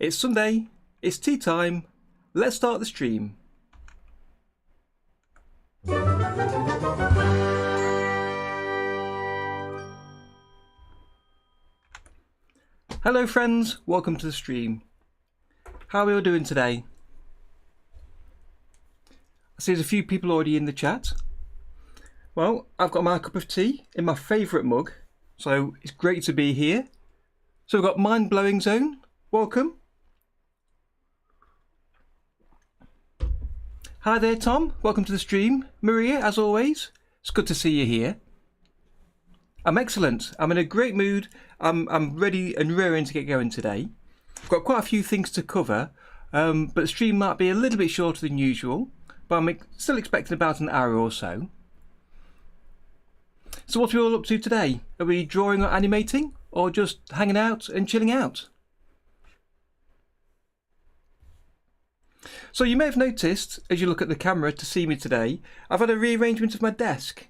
It's Sunday, it's tea time, let's start the stream. Hello friends, welcome to the stream. How are we all doing today? I see there's a few people already in the chat. Well, I've got my cup of tea in my favourite mug, so it's great to be here. So we've got Mind Blowing Zone, welcome. Hi there Tom, welcome to the stream. Maria, as always, it's good to see you here. I'm excellent, I'm in a great mood, I'm ready and raring to get going today. I've got quite a few things to cover, but the stream might be a little bit shorter than usual, but I'm still expecting about an hour or so. So what are we all up to today? Are we drawing or animating, or just hanging out and chilling out? So you may have noticed, as you look at the camera to see me today, I've had a rearrangement of my desk.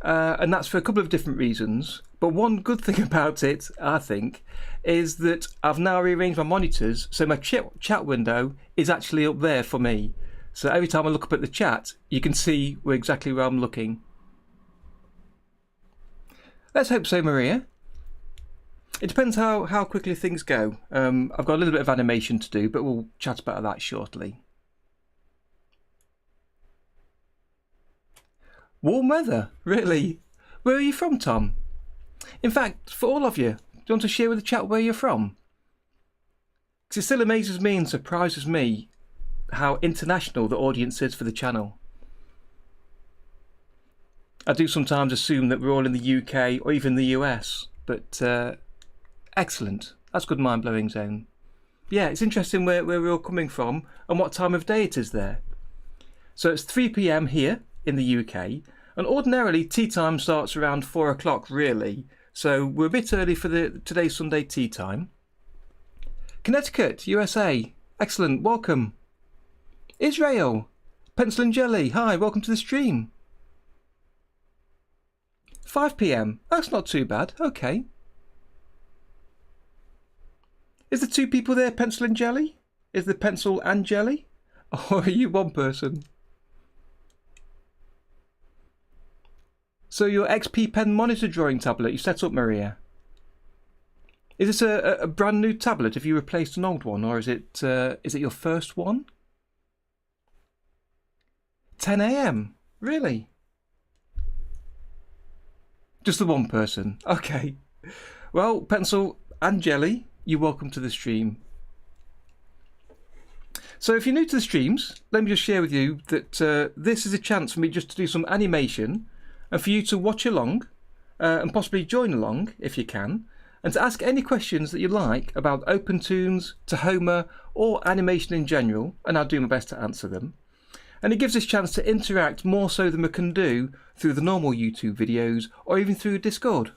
And that's for a couple of different reasons. But one good thing about it, I think, is that I've now rearranged my monitors so my chat window is actually up there for me. So every time I look up at the chat, you can see exactly where I'm looking. Let's hope so, Maria. It depends how quickly things go. I've got a little bit of animation to do, but we'll chat about that shortly. Warm weather, really? Where are you from, Tom? In fact, for all of you, do you want to share with the chat where you're from? Because it still amazes me and surprises me how international the audience is for the channel. I do sometimes assume that we're all in the UK or even the US, but excellent. That's good mind-blowing zone. Yeah, it's interesting where we're all coming from and what time of day it is there. So it's 3 PM here in the UK, and ordinarily tea time starts around 4 o'clock really, so we're a bit early for today's Sunday tea time. Connecticut, USA, excellent, welcome. Israel, Pencil and Jelly, hi, welcome to the stream. 5 PM, that's not too bad, okay. Is there 2 people there, Pencil and Jelly? Is there Pencil and Jelly? Or are you one person? So your XP Pen monitor drawing tablet you set up, Maria. Is this a brand new tablet? Have you replaced an old one, or is it your first one? 10 AM, really? Just the one person, okay. Well, Pencil and Jelly, you're welcome to the stream. So if you're new to the streams, let me just share with you that this is a chance for me just to do some animation and for you to watch along and possibly join along if you can, and to ask any questions that you like about OpenToonz, Tahoma, or animation in general, and I'll do my best to answer them. And it gives us a chance to interact more so than we can do through the normal YouTube videos or even through Discord.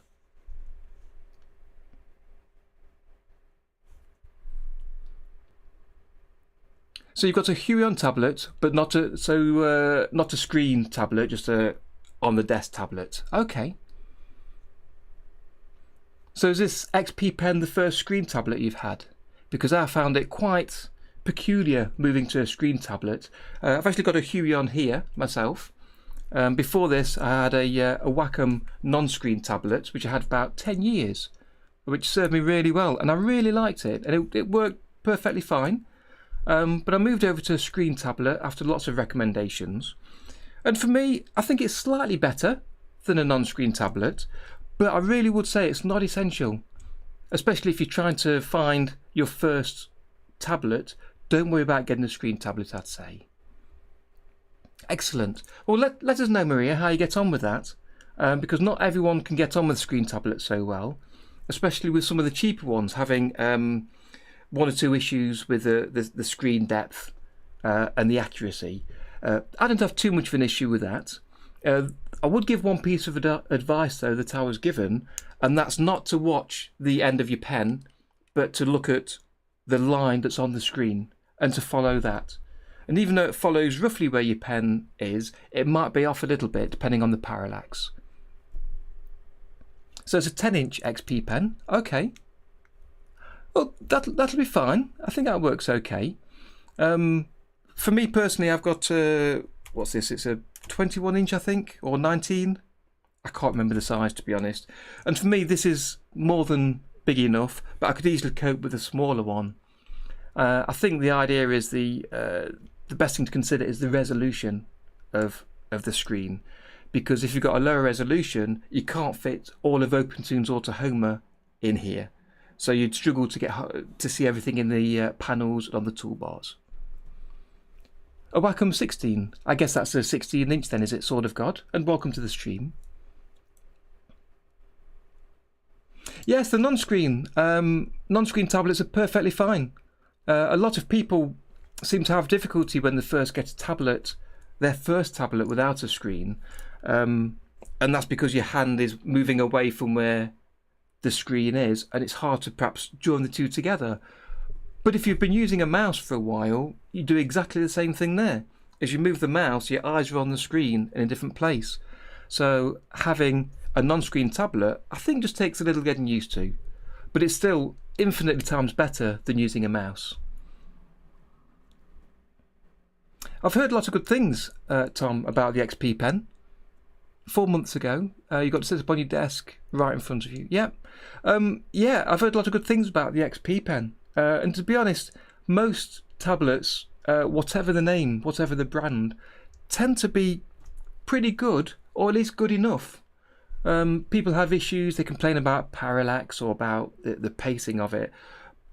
So you've got a Huion tablet, but not a screen tablet, just a on the desk tablet. Okay. So is this XP Pen the first screen tablet you've had? Because I found it quite peculiar moving to a screen tablet. I've actually got a Huion here myself. Before this I had a Wacom non-screen tablet which I had about 10 years, which served me really well and I really liked it, and it worked perfectly fine. But I moved over to a screen tablet after lots of recommendations. And for me, I think it's slightly better than a non-screen tablet, but I really would say it's not essential. Especially if you're trying to find your first tablet, don't worry about getting a screen tablet, I'd say. Excellent. Well, let us know, Maria, how you get on with that, because not everyone can get on with screen tablets so well, especially with some of the cheaper ones having 1 or 2 issues with the screen depth and the accuracy. I don't have too much of an issue with that. I would give one piece of advice though that I was given, and that's not to watch the end of your pen, but to look at the line that's on the screen and to follow that. And even though it follows roughly where your pen is, it might be off a little bit depending on the parallax. So it's a 10-inch XP pen, okay. Well, that'll be fine. I think that works okay. For me personally, I've got what's this? It's a 21 inch, I think, or 19. I can't remember the size, to be honest. And for me, this is more than big enough, but I could easily cope with a smaller one. I think the idea is the best thing to consider is the resolution of the screen, because if you've got a lower resolution, you can't fit all of OpenToonz or Tahoma in here. So you'd struggle to see everything in the panels and on the toolbars. A Wacom 16. I guess that's a 16 inch then, is it, Sword of God? And welcome to the stream. Yes, the non-screen tablets are perfectly fine. A lot of people seem to have difficulty when they first get a tablet, their first tablet without a screen. And that's because your hand is moving away from where the screen is, and it's hard to perhaps join the two together. But if you've been using a mouse for a while, you do exactly the same thing there. As you move the mouse, your eyes are on the screen in a different place. So having a non-screen tablet, I think, just takes a little getting used to. But it's still infinitely times better than using a mouse. I've heard lots of good things, Tom, about the XP pen. 4 months ago, you got to sit up on your desk right in front of you. Yeah, yeah, I've heard a lot of good things about the XP pen. And to be honest, most tablets, whatever the name, whatever the brand, tend to be pretty good, or at least good enough. People have issues, they complain about parallax or about the pacing of it,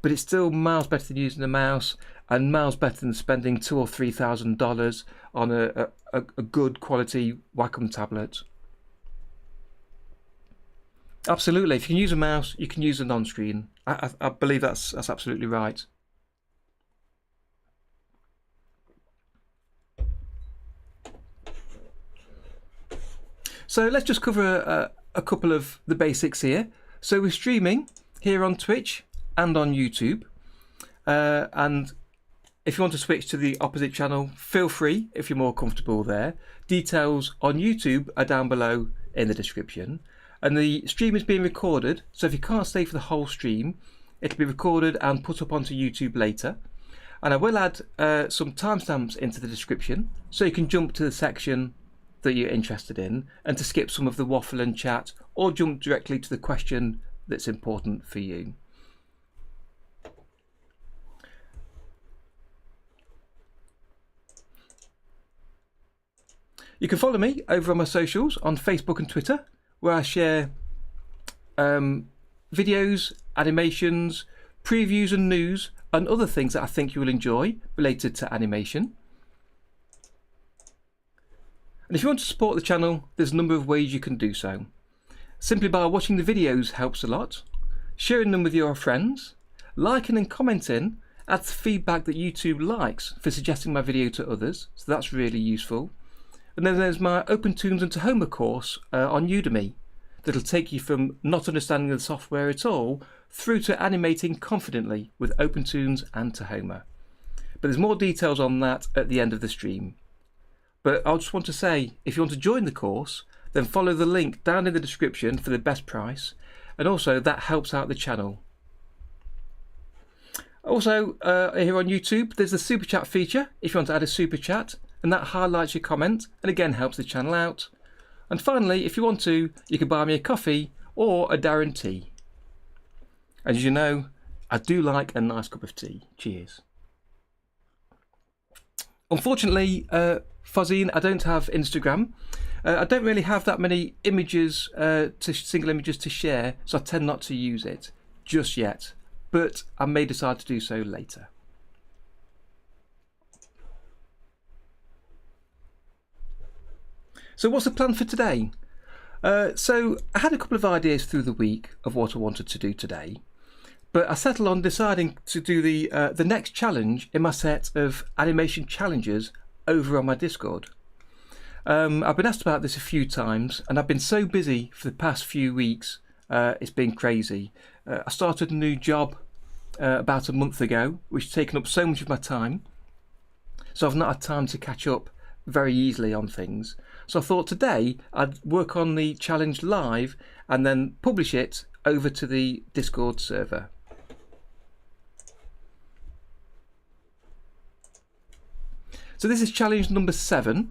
but it's still miles better than using a mouse, and miles better than spending $2,000 or $3,000 on a good quality Wacom tablet. Absolutely, if you can use a mouse, you can use a non-screen. I believe that's absolutely right. So let's just cover a couple of the basics here. So we're streaming here on Twitch and on YouTube. And if you want to switch to the opposite channel, feel free if you're more comfortable there. Details on YouTube are down below in the description. And the stream is being recorded, so if you can't stay for the whole stream, it'll be recorded and put up onto YouTube later. And I will add some timestamps into the description, so you can jump to the section that you're interested in and to skip some of the waffle and chat, or jump directly to the question that's important for you. You can follow me over on my socials on Facebook and Twitter, where I share videos, animations, previews and news, and other things that I think you will enjoy related to animation. And if you want to support the channel, there's a number of ways you can do so. Simply by watching the videos helps a lot, sharing them with your friends, liking and commenting adds feedback that YouTube likes for suggesting my video to others, so that's really useful. And then there's my OpenToonz and Tahoma course on Udemy that'll take you from not understanding the software at all through to animating confidently with OpenToonz and Tahoma. But there's more details on that at the end of the stream. But I just want to say, if you want to join the course, then follow the link down in the description for the best price, and also that helps out the channel. Also, here on YouTube, there's the super chat feature if you want to add a super chat, and that highlights your comment and again helps the channel out. And finally, if you want to, you can buy me a coffee or a Darren Tea. As you know, I do like a nice cup of tea. Cheers. Unfortunately, Fozine, I don't have Instagram. I don't really have that many images, single images to share, so I tend not to use it just yet. But I may decide to do so later. So what's the plan for today? So I had a couple of ideas through the week of what I wanted to do today, but I settled on deciding to do the next challenge in my set of animation challenges over on my Discord. I've been asked about this a few times, and I've been so busy for the past few weeks, it's been crazy. I started a new job about a month ago, which has taken up so much of my time, so I've not had time to catch up very easily on things. So I thought today I'd work on the challenge live and then publish it over to the Discord server. So this is challenge number 7.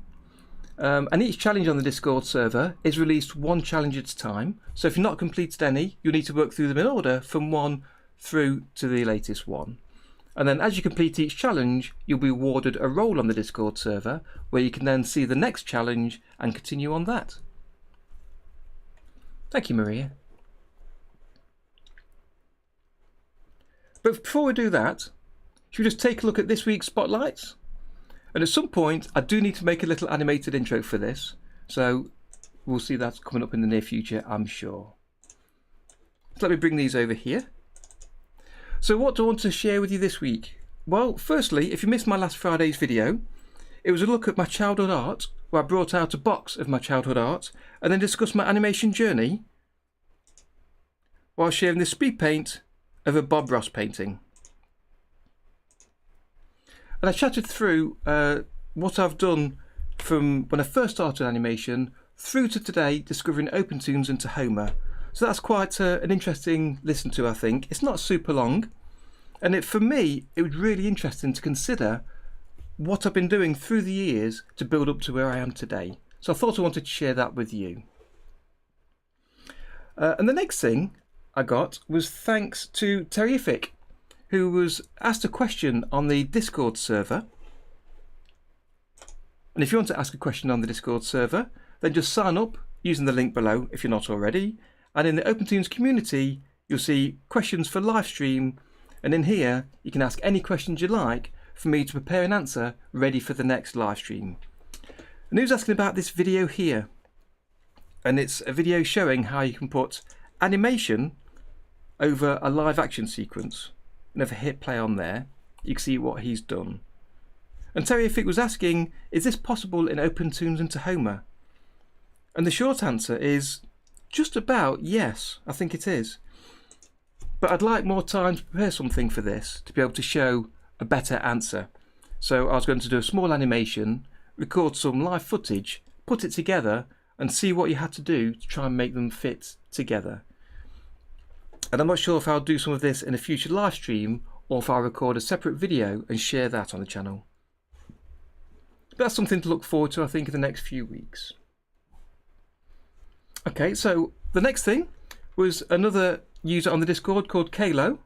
And each challenge on the Discord server is released one challenge at a time. So if you've not completed any, you'll need to work through them in order from 1 through to the latest one. And then as you complete each challenge, you'll be awarded a role on the Discord server where you can then see the next challenge and continue on that. Thank you, Maria. But before we do that, should we just take a look at this week's spotlights? And at some point, I do need to make a little animated intro for this, so we'll see that coming up in the near future, I'm sure. So let me bring these over here. So what do I want to share with you this week? Well, firstly, if you missed my last Friday's video, it was a look at my childhood art, where I brought out a box of my childhood art, and then discussed my animation journey, while sharing the speed paint of a Bob Ross painting. And I chatted through what I've done from when I first started animation through to today, discovering OpenToonz and Tahoma. So that's quite an interesting listen to, I think. It's not super long, and for me, it was really interesting to consider what I've been doing through the years to build up to where I am today. So I thought I wanted to share that with you. And the next thing I got was thanks to Terrific, who was asked a question on the Discord server. And if you want to ask a question on the Discord server, then just sign up using the link below if you're not already. And in the OpenToonz community, you'll see questions for live stream. And in here, you can ask any questions you like for me to prepare an answer ready for the next live stream. And he was asking about this video here. And it's a video showing how you can put animation over a live action sequence. And if I hit play on there, you can see what he's done. And Terrific was asking, is this possible in OpenToonz and Tahoma? And the short answer is just about yes, I think it is. But I'd like more time to prepare something for this to be able to show a better answer. So I was going to do a small animation, record some live footage, put it together and see what you had to do to try and make them fit together. And I'm not sure if I'll do some of this in a future live stream or if I'll record a separate video and share that on the channel. But that's something to look forward to, I think, in the next few weeks. Okay, so the next thing was another user on the Discord called Kalo,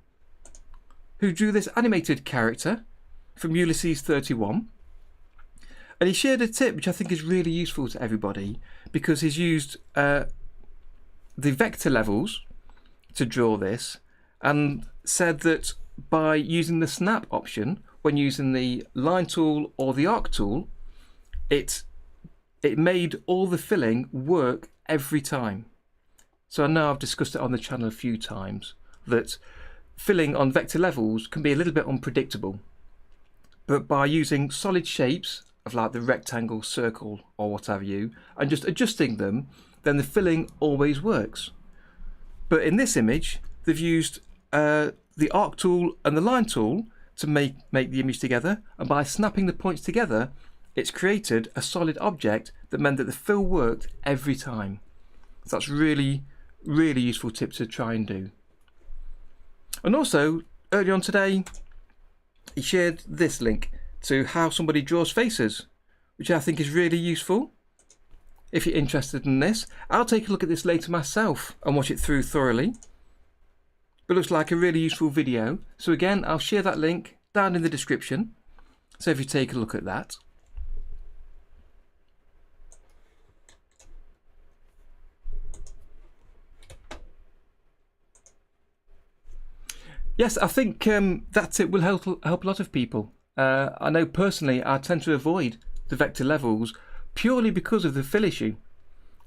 who drew this animated character from Ulysses 31. And he shared a tip which I think is really useful to everybody, because he's used the vector levels to draw this, and said that by using the snap option when using the line tool or the arc tool, it made all the filling work every time. So I know I've discussed it on the channel a few times that filling on vector levels can be a little bit unpredictable, but by using solid shapes of like the rectangle, circle or what have you, and just adjusting them, then the filling always works. But in this image, they've used the arc tool and the line tool to make the image together, and by snapping the points together, it's created a solid object that meant that the fill worked every time. So that's really, really useful tip to try and do. And also, earlier on today, he shared this link to how somebody draws faces, which I think is really useful. If you're interested in this, I'll take a look at this later myself and watch it through thoroughly. But it looks like a really useful video. So again, I'll share that link down in the description. So if you take a look at that. Yes, I think that tip will help a lot of people. I know personally I tend to avoid the vector levels purely because of the fill issue.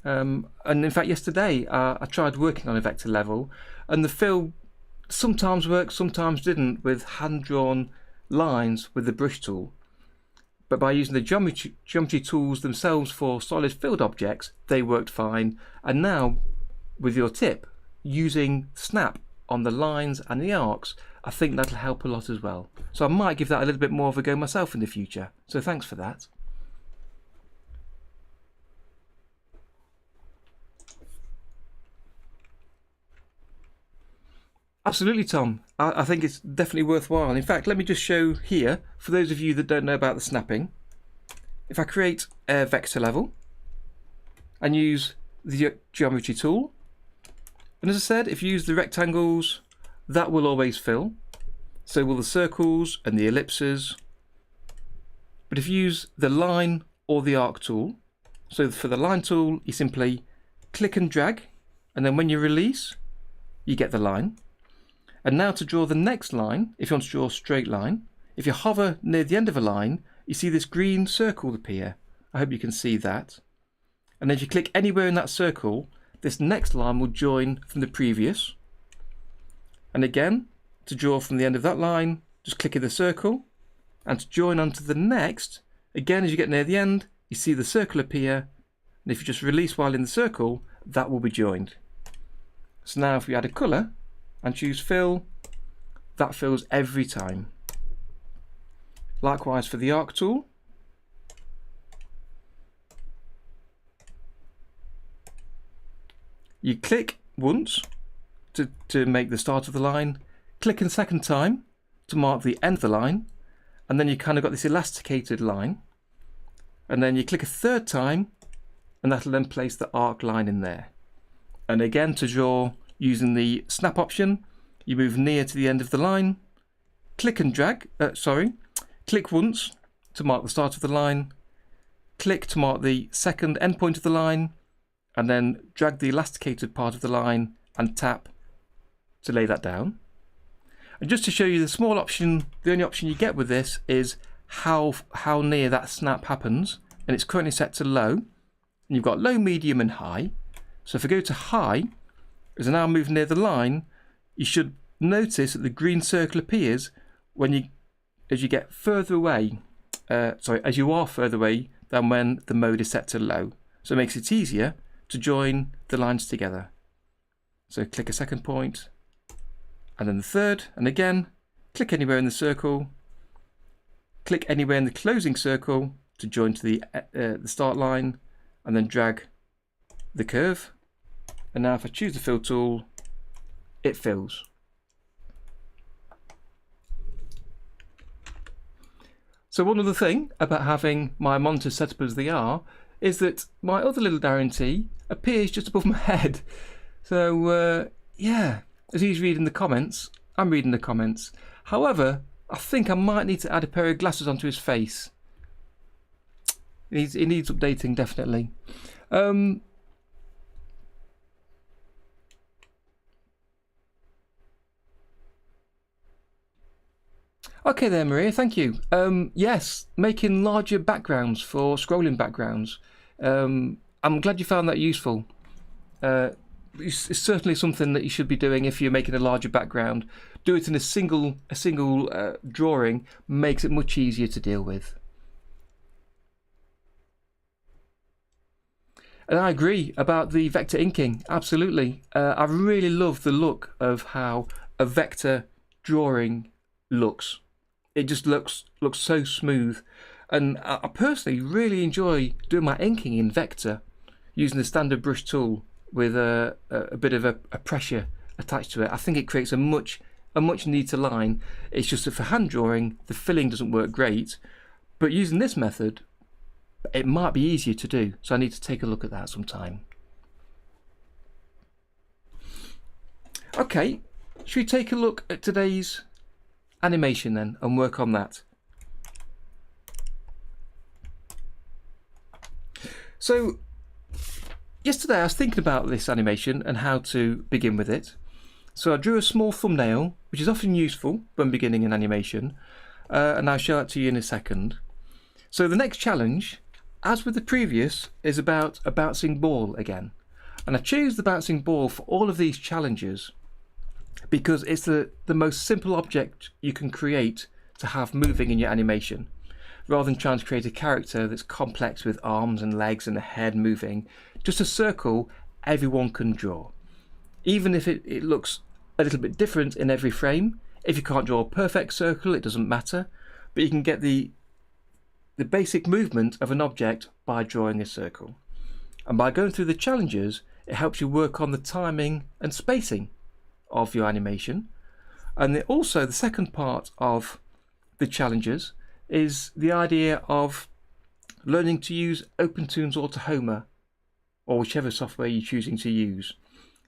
And in fact yesterday I tried working on a vector level, and the fill sometimes worked, sometimes didn't with hand-drawn lines with the brush tool. But by using the geometry tools themselves for solid filled objects, they worked fine. And now with your tip, using snap on the lines and the arcs, I think that'll help a lot as well. So I might give that a little bit more of a go myself in the future. So thanks for that. Absolutely, Tom. I think it's definitely worthwhile. In fact, let me just show here, for those of you that don't know about the snapping. if I create a vector level and use the geometry tool, and as I said, if you use the rectangles, that will always fill. So will the circles and the ellipses. But if you use the line or the arc tool, so for the line tool, you simply click and drag, and then when you release, you get the line. And now to draw the next line, if you want to draw a straight line, if you hover near the end of a line, you see this green circle appear. I hope you can see that. And then if you click anywhere in that circle, this next line will join from the previous. And again, to draw from the end of that line, just click in the circle. And to join onto the next, again, as you get near the end, you see the circle appear. And if you just release while in the circle, that will be joined. So now if we add a colour and choose fill, that fills every time. Likewise for the arc tool. You click once to make the start of the line, click a second time to mark the end of the line, and then you kind of got this elasticated line. And then you click a third time, and that'll then place the arc line in there. And again, to draw using the snap option, you move near to the end of the line, click and drag, click once to mark the start of the line, click to mark the second endpoint of the line, and then drag the elasticated part of the line and tap to lay that down. And just to show you the small option, the only option you get with this is how near that snap happens, and it's currently set to low. And you've got low, medium and high. So if I go to high, as I now move near the line, you should notice that the green circle appears as you get further away, as you are further away than when the mode is set to low. So it makes it easier to join the lines together. So click a second point, and then the third, and again, click anywhere in the circle, click anywhere in the closing circle to join to the start line, and then drag the curve. And now if I choose the fill tool, it fills. So one other thing about having my monitors set up as they are is that my other little Darren Tea appears just above my head. So yeah, as he's reading the comments, I'm reading the comments. However, I think I might need to add a pair of glasses onto his face. He needs updating, definitely. Okay there, Maria, thank you. Yes, making larger backgrounds for scrolling backgrounds. I'm glad you found that useful. It's certainly something that you should be doing if you're making a larger background. Do it in a single drawing, makes it much easier to deal with. And I agree about the vector inking, absolutely. I really love the look of how a vector drawing looks. It just looks so smooth, and I personally really enjoy doing my inking in vector using the standard brush tool with a bit of a pressure attached to it. I think it creates a much neater line. It's just that for hand drawing the filling doesn't work great, but using this method it might be easier to do, so I need to take a look at that sometime. Okay, should we take a look at today's animation then and work on that? So yesterday I was thinking about this animation and how to begin with it. So I drew a small thumbnail, which is often useful when beginning an animation, and I'll show it to you in a second. So the next challenge, as with the previous, is about a bouncing ball again. And I choose the bouncing ball for all of these challenges because it's the most simple object you can create to have moving in your animation. Rather than trying to create a character that's complex with arms and legs and a head moving, just a circle everyone can draw. Even if it looks a little bit different in every frame, if you can't draw a perfect circle, it doesn't matter, but you can get the basic movement of an object by drawing a circle. And by going through the challenges, it helps you work on the timing and spacing of your animation. And also the second part of the challenges is the idea of learning to use OpenToonz or Tahoma, or whichever software you're choosing to use.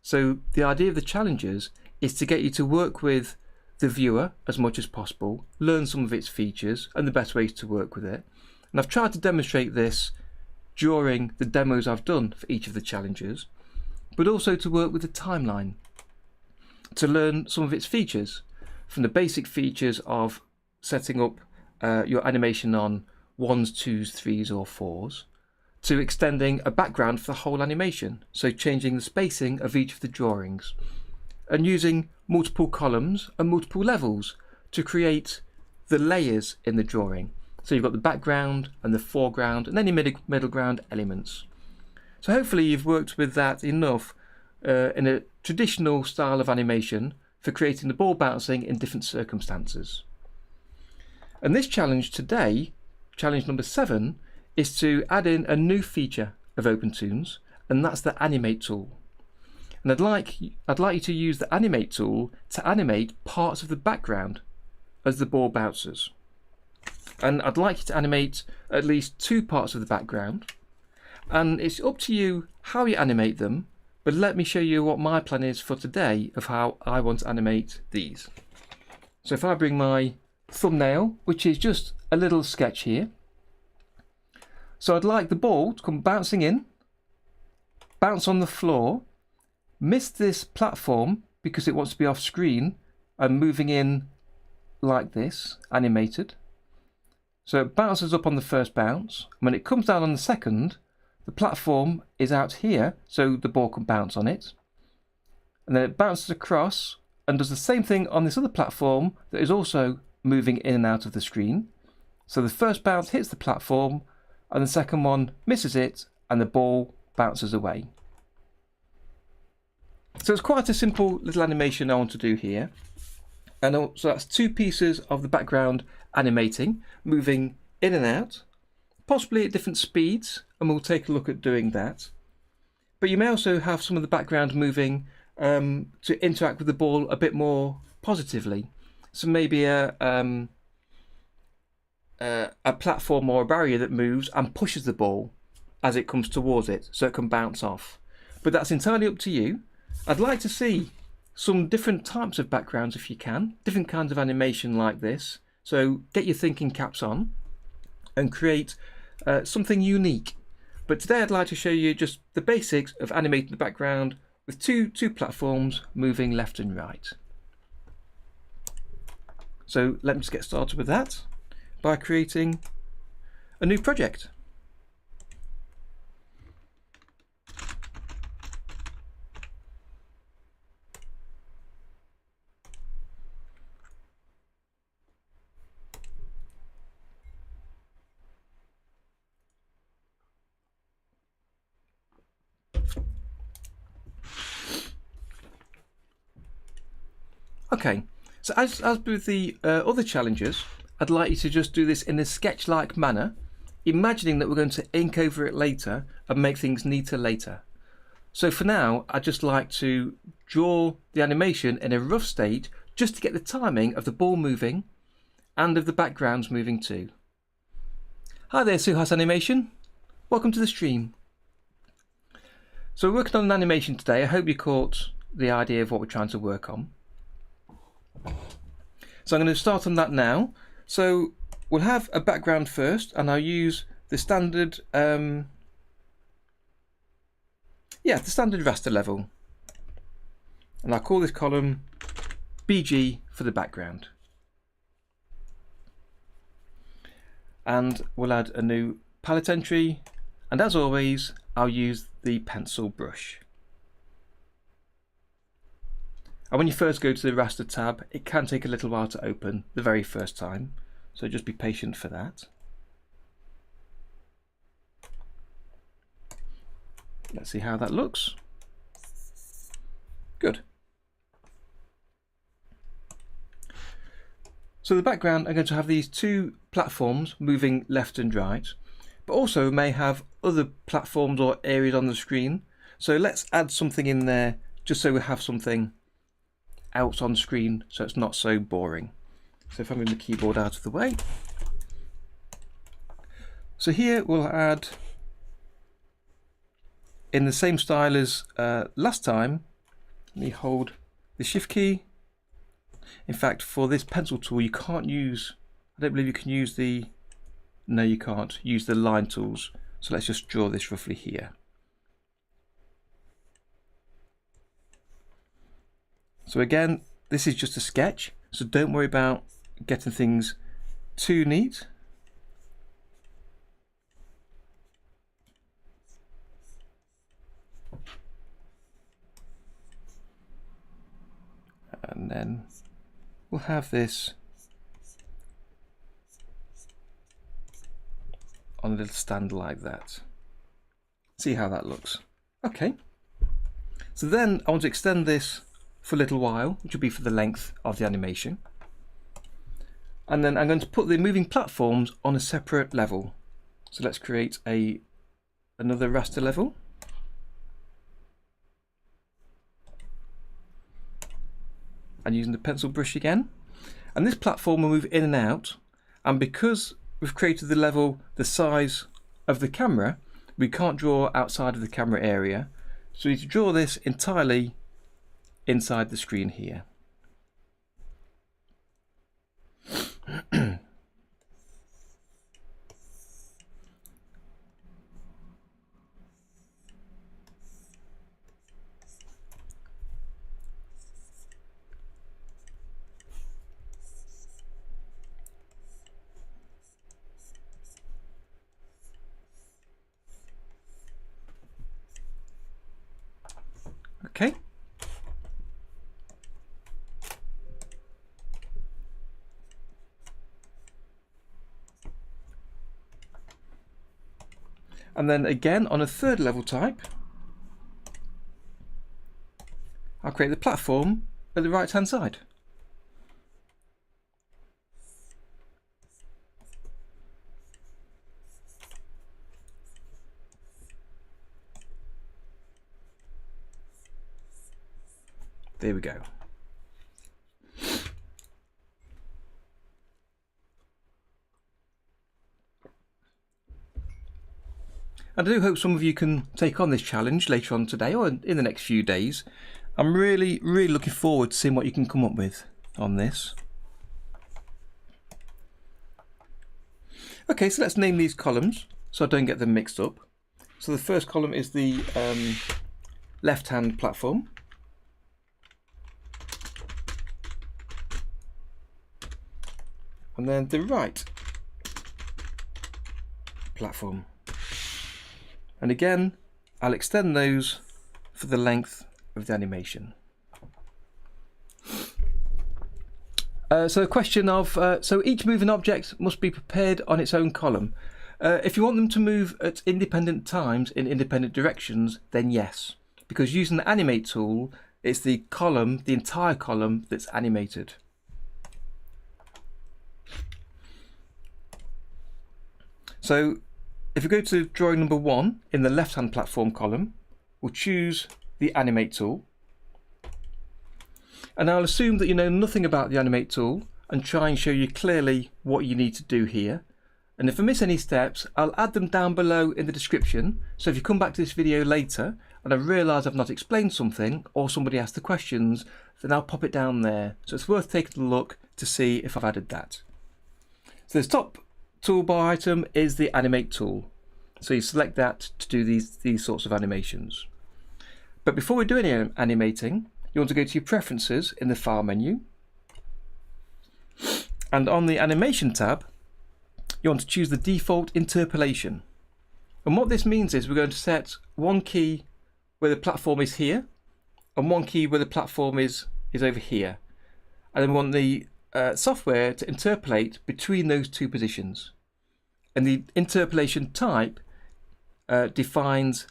So the idea of the challenges is to get you to work with the viewer as much as possible, learn some of its features and the best ways to work with it. And I've tried to demonstrate this during the demos I've done for each of the challenges, but also to work with the timeline, to learn some of its features, from the basic features of setting up your animation on 1s, 2s, 3s or 4s, to extending a background for the whole animation, so changing the spacing of each of the drawings, and using multiple columns and multiple levels to create the layers in the drawing. So you've got the background and the foreground and any middle ground elements. So hopefully you've worked with that enough in a traditional style of animation for creating the ball bouncing in different circumstances. And this challenge today, challenge number 7, is to add in a new feature of OpenToonz, and that's the animate tool. And I'd like you to use the animate tool to animate parts of the background as the ball bounces. And I'd like you to animate at least 2 parts of the background, and it's up to you how you animate them, but let me show you what my plan is for today of how I want to animate these. So if I bring my thumbnail, which is just a little sketch here, so I'd like the ball to come bouncing in, bounce on the floor, miss this platform because it wants to be off screen and moving in like this, animated. So it bounces up on the first bounce. When it comes down on the second, the platform is out here, so the ball can bounce on it. And then it bounces across and does the same thing on this other platform that is also moving in and out of the screen. So the first bounce hits the platform and the second one misses it and the ball bounces away. So it's quite a simple little animation I want to do here. And so that's 2 pieces of the background animating, moving in and out, possibly at different speeds, and we'll take a look at doing that. But you may also have some of the background moving to interact with the ball a bit more positively. So maybe a platform or a barrier that moves and pushes the ball as it comes towards it, so it can bounce off. But that's entirely up to you. I'd like to see some different types of backgrounds if you can, different kinds of animation like this. So get your thinking caps on and create something unique. But today I'd like to show you just the basics of animating the background with two platforms moving left and right. So let me just get started with that by creating a new project. Okay, so as with the other challenges, I'd like you to just do this in a sketch-like manner, imagining that we're going to ink over it later and make things neater later. So for now, I'd just like to draw the animation in a rough state just to get the timing of the ball moving and of the backgrounds moving too. Hi there, Suhas Animation. Welcome to the stream. So we're working on an animation today. I hope you caught the idea of what we're trying to work on. So I'm going to start on that now. So we'll have a background first, and I'll use the standard, the standard raster level, and I'll call this column BG for the background. And we'll add a new palette entry, and as always, I'll use the pencil brush. And when you first go to the raster tab, it can take a little while to open the very first time, so just be patient for that. Let's see how that looks. Good. So the background, I'm going to have these 2 platforms moving left and right, but also may have other platforms or areas on the screen. So let's add something in there just so we have something out on screen so it's not so boring. So if I move the keyboard out of the way, So here we'll add, in the same style as last time, let me hold the shift key. In fact, for this pencil tool you can't use, I don't believe you can use the, no you can't use the line tools. So let's just draw this roughly here. So again, this is just a sketch, so don't worry about getting things too neat. And then we'll have this on a little stand like that. See how that looks. Okay. So then I want to extend this for a little while, which will be for the length of the animation. And then I'm going to put the moving platforms on a separate level. So let's create another raster level. And using the pencil brush again. And this platform will move in and out. And because we've created the level the size of the camera, we can't draw outside of the camera area. So we need to draw this entirely inside the screen here. Okay. And then again on a third level type, I'll create the platform at the right hand side. There we go. And I do hope some of you can take on this challenge later on today or in the next few days. I'm really looking forward to seeing what you can come up with on this. Okay, so let's name these columns so I don't get them mixed up. So the first column is the left-hand platform. And then the right platform. And again, I'll extend those for the length of the animation. So a question of, so each moving object must be prepared on its own column. If you want them to move at independent times in independent directions, then yes. Because using the animate tool, it's the column, the entire column that's animated. So if we go to drawing number 1 in the left-hand platform column, we'll choose the animate tool. And I'll assume that you know nothing about the animate tool and try and show you clearly what you need to do here. And if I miss any steps, I'll add them down below in the description. So if you come back to this video later and I realise I've not explained something or somebody asked the questions, then I'll pop it down there. So it's worth taking a look to see if I've added that. So this top toolbar item is the animate tool. So you select that to do these sorts of animations. But before we do any animating, you want to go to your preferences in the file menu. And on the animation tab, you want to choose the default interpolation. And what this means is we're going to set one key where the platform is here and one key where the platform is over here. And then we want the software to interpolate between those two positions. And the interpolation type defines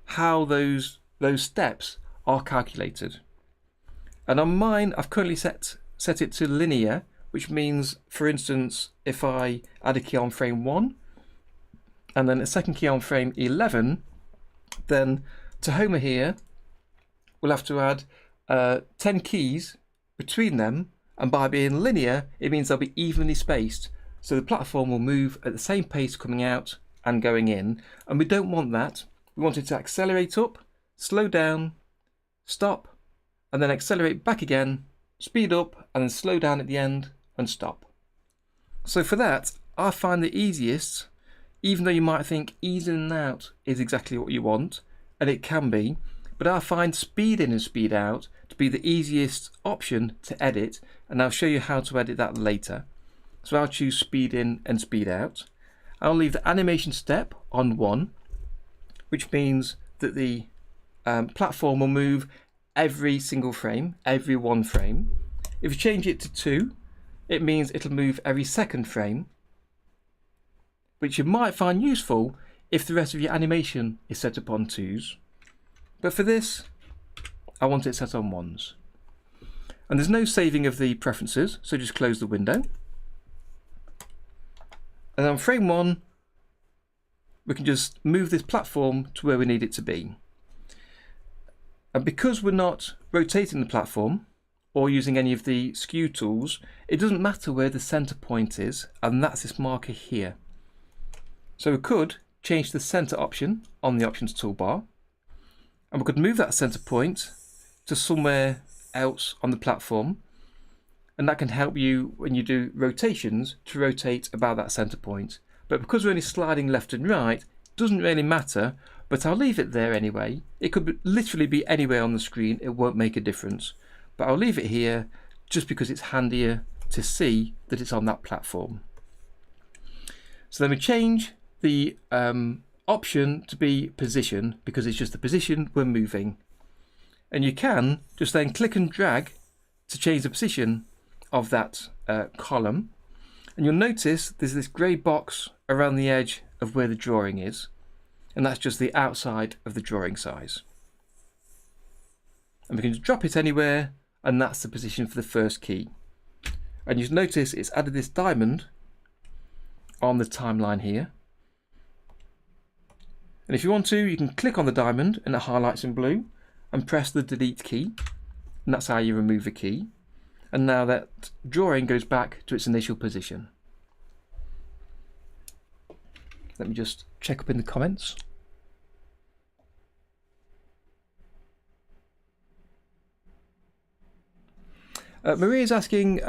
how those steps are calculated. And on mine, I've currently set it to linear, which means, for instance, if I add a key on frame 1 and then a second key on frame 11, then Tahoma here will have to add 10 keys between them, and by being linear, it means they'll be evenly spaced. So the platform will move at the same pace coming out and going in, and we don't want that. We want it to accelerate up, slow down, stop, and then accelerate back again, speed up, and then slow down at the end and stop. So for that, I find the easiest, even though you might think ease in and out is exactly what you want, and it can be, but I find speed in and speed out to be the easiest option to edit, and I'll show you how to edit that later. So I'll choose speed in and speed out. I'll leave the animation step on 1, which means that the platform will move every single frame, every 1 frame. If you change it to 2, it means it'll move every second frame, which you might find useful if the rest of your animation is set up on 2s. But for this, I want it set on 1s. And there's no saving of the preferences, so just close the window. And on frame 1, we can just move this platform to where we need it to be. And because we're not rotating the platform or using any of the skew tools, it doesn't matter where the center point is, and that's this marker here. So we could change the center option on the options toolbar, and we could move that center point to somewhere else on the platform, and that can help you when you do rotations to rotate about that center point. But because we're only sliding left and right, it doesn't really matter, but I'll leave it there anyway. It could literally be anywhere on the screen, it won't make a difference. But I'll leave it here just because it's handier to see that it's on that platform. So then we change the option to be position, because it's just the position we're moving. And you can just then click and drag to change the position of that column, and you'll notice there's this grey box around the edge of where the drawing is, and that's just the outside of the drawing size. And we can just drop it anywhere, and that's the position for the first key. And you'll notice it's added this diamond on the timeline here. And if you want to, you can click on the diamond and it highlights in blue, and press the delete key, and that's how you remove a key. And now that drawing goes back to its initial position. Let me just check up in the comments. Maria's asking,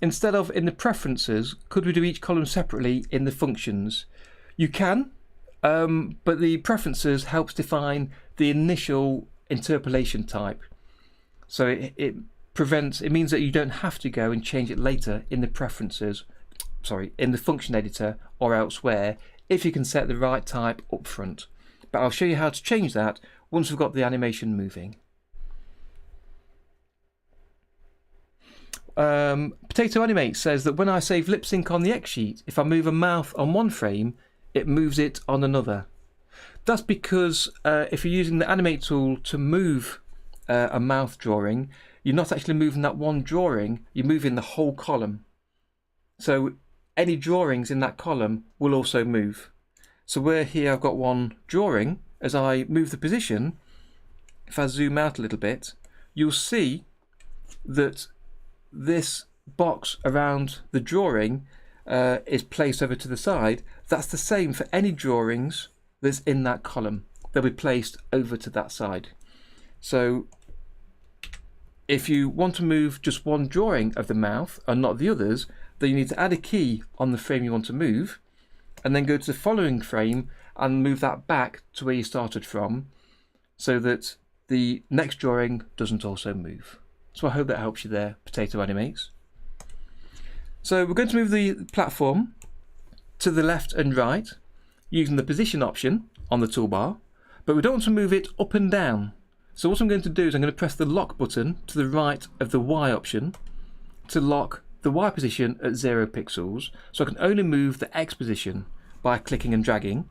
instead of in the preferences, could we do each column separately in the functions? You can, but the preferences helps define the initial interpolation type. So it means that you don't have to go and change it later in the preferences, in the function editor or elsewhere, if you can set the right type up front. But I'll show you how to change that once we've got the animation moving. Potato Animate says that when I save lip sync on the X sheet, if I move a mouth on 1 frame, it moves it on another. That's because if you're using the animate tool to move a mouth drawing, you're not actually moving that one drawing, you're moving the whole column. So any drawings in that column will also move. So where here I've got one drawing, as I move the position, if I zoom out a little bit, you'll see that this box around the drawing is placed over to the side. That's the same for any drawings that's in that column. They'll be placed over to that side. So if you want to move just one drawing of the mouth and not the others, then you need to add a key on the frame you want to move, and then go to the following frame and move that back to where you started from, so that the next drawing doesn't also move. So I hope that helps you there, Potato Animates. So we're going to move the platform to the left and right using the position option on the toolbar, but we don't want to move it up and down. So what I'm going to do is I'm going to press the lock button to the right of the Y option to lock the Y position at 0 pixels, so I can only move the X position by clicking and dragging.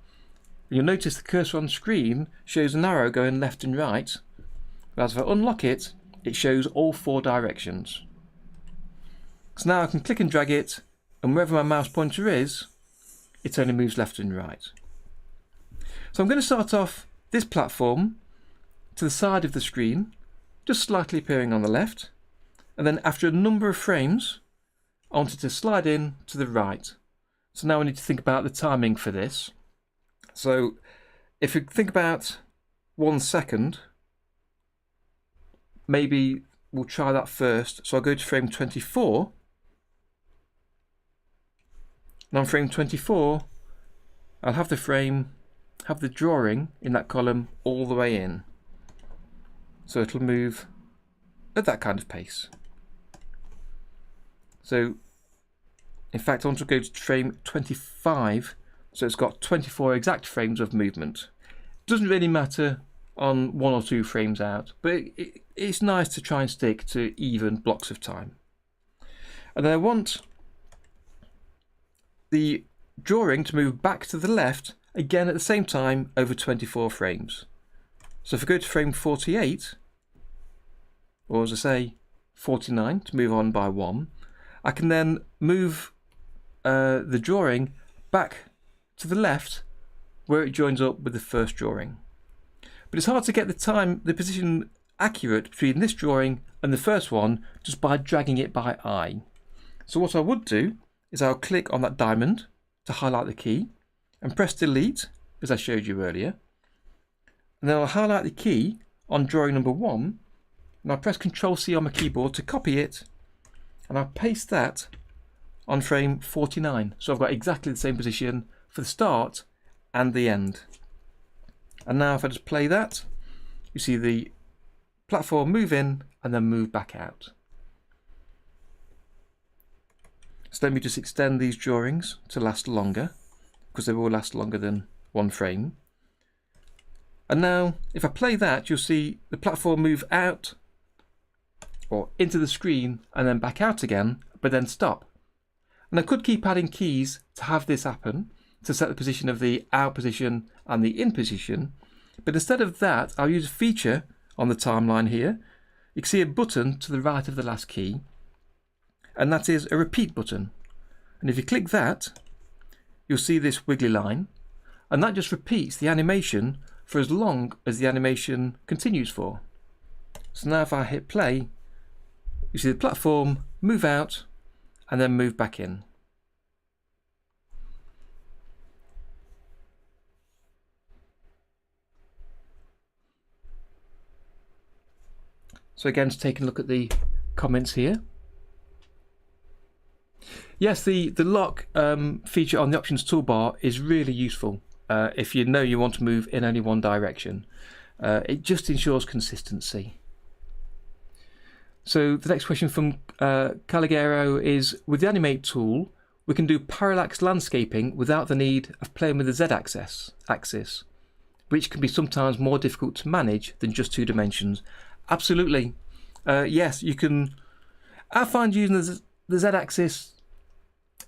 You'll notice the cursor on screen shows an arrow going left and right, whereas if I unlock it, it shows all 4 directions. So now I can click and drag it, and wherever my mouse pointer is, it only moves left and right. So I'm going to start off this platform to the side of the screen, just slightly appearing on the left, and then after a number of frames, I wanted to slide in to the right. So now I need to think about the timing for this. So if you think about 1 second, maybe we'll try that first. So I'll go to frame 24. And on frame 24, I'll have the drawing in that column all the way in. So it'll move at that kind of pace. So in fact, I want to go to frame 25, so it's got 24 exact frames of movement. Doesn't really matter on 1 or 2 frames out, but it's nice to try and stick to even blocks of time. And then I want the drawing to move back to the left again at the same time over 24 frames. So if I go to frame 48, or as I say 49 to move on by 1, I can then move the drawing back to the left where it joins up with the first drawing. But it's hard to get the position accurate between this drawing and the first one just by dragging it by eye. So what I would do is I'll click on that diamond to highlight the key and press delete as I showed you earlier. And then I'll highlight the key on drawing number 1 and I'll press Ctrl+C on my keyboard to copy it, and I'll paste that on frame 49. So I've got exactly the same position for the start and the end. And now if I just play that, you see the platform move in and then move back out. So let me just extend these drawings to last longer, because they will last longer than 1 frame. And now if I play that, you'll see the platform move out or into the screen and then back out again, but then stop. And I could keep adding keys to have this happen, to set the position of the out position and the in position, but instead of that I'll use a feature on the timeline here. You can see a button to the right of the last key, and that is a repeat button. And if you click that, you'll see this wiggly line, and that just repeats the animation for as long as the animation continues for. So now if I hit play, you see the platform move out and then move back in. So again, just taking a look at the comments here. Yes, the lock feature on the options toolbar is really useful if you know you want to move in only one direction. It just ensures consistency. So the next question from Caligero is, with the animate tool, we can do parallax landscaping without the need of playing with the z-axis, which can be sometimes more difficult to manage than just 2 dimensions. Absolutely. Yes, you can. I find using the z-axis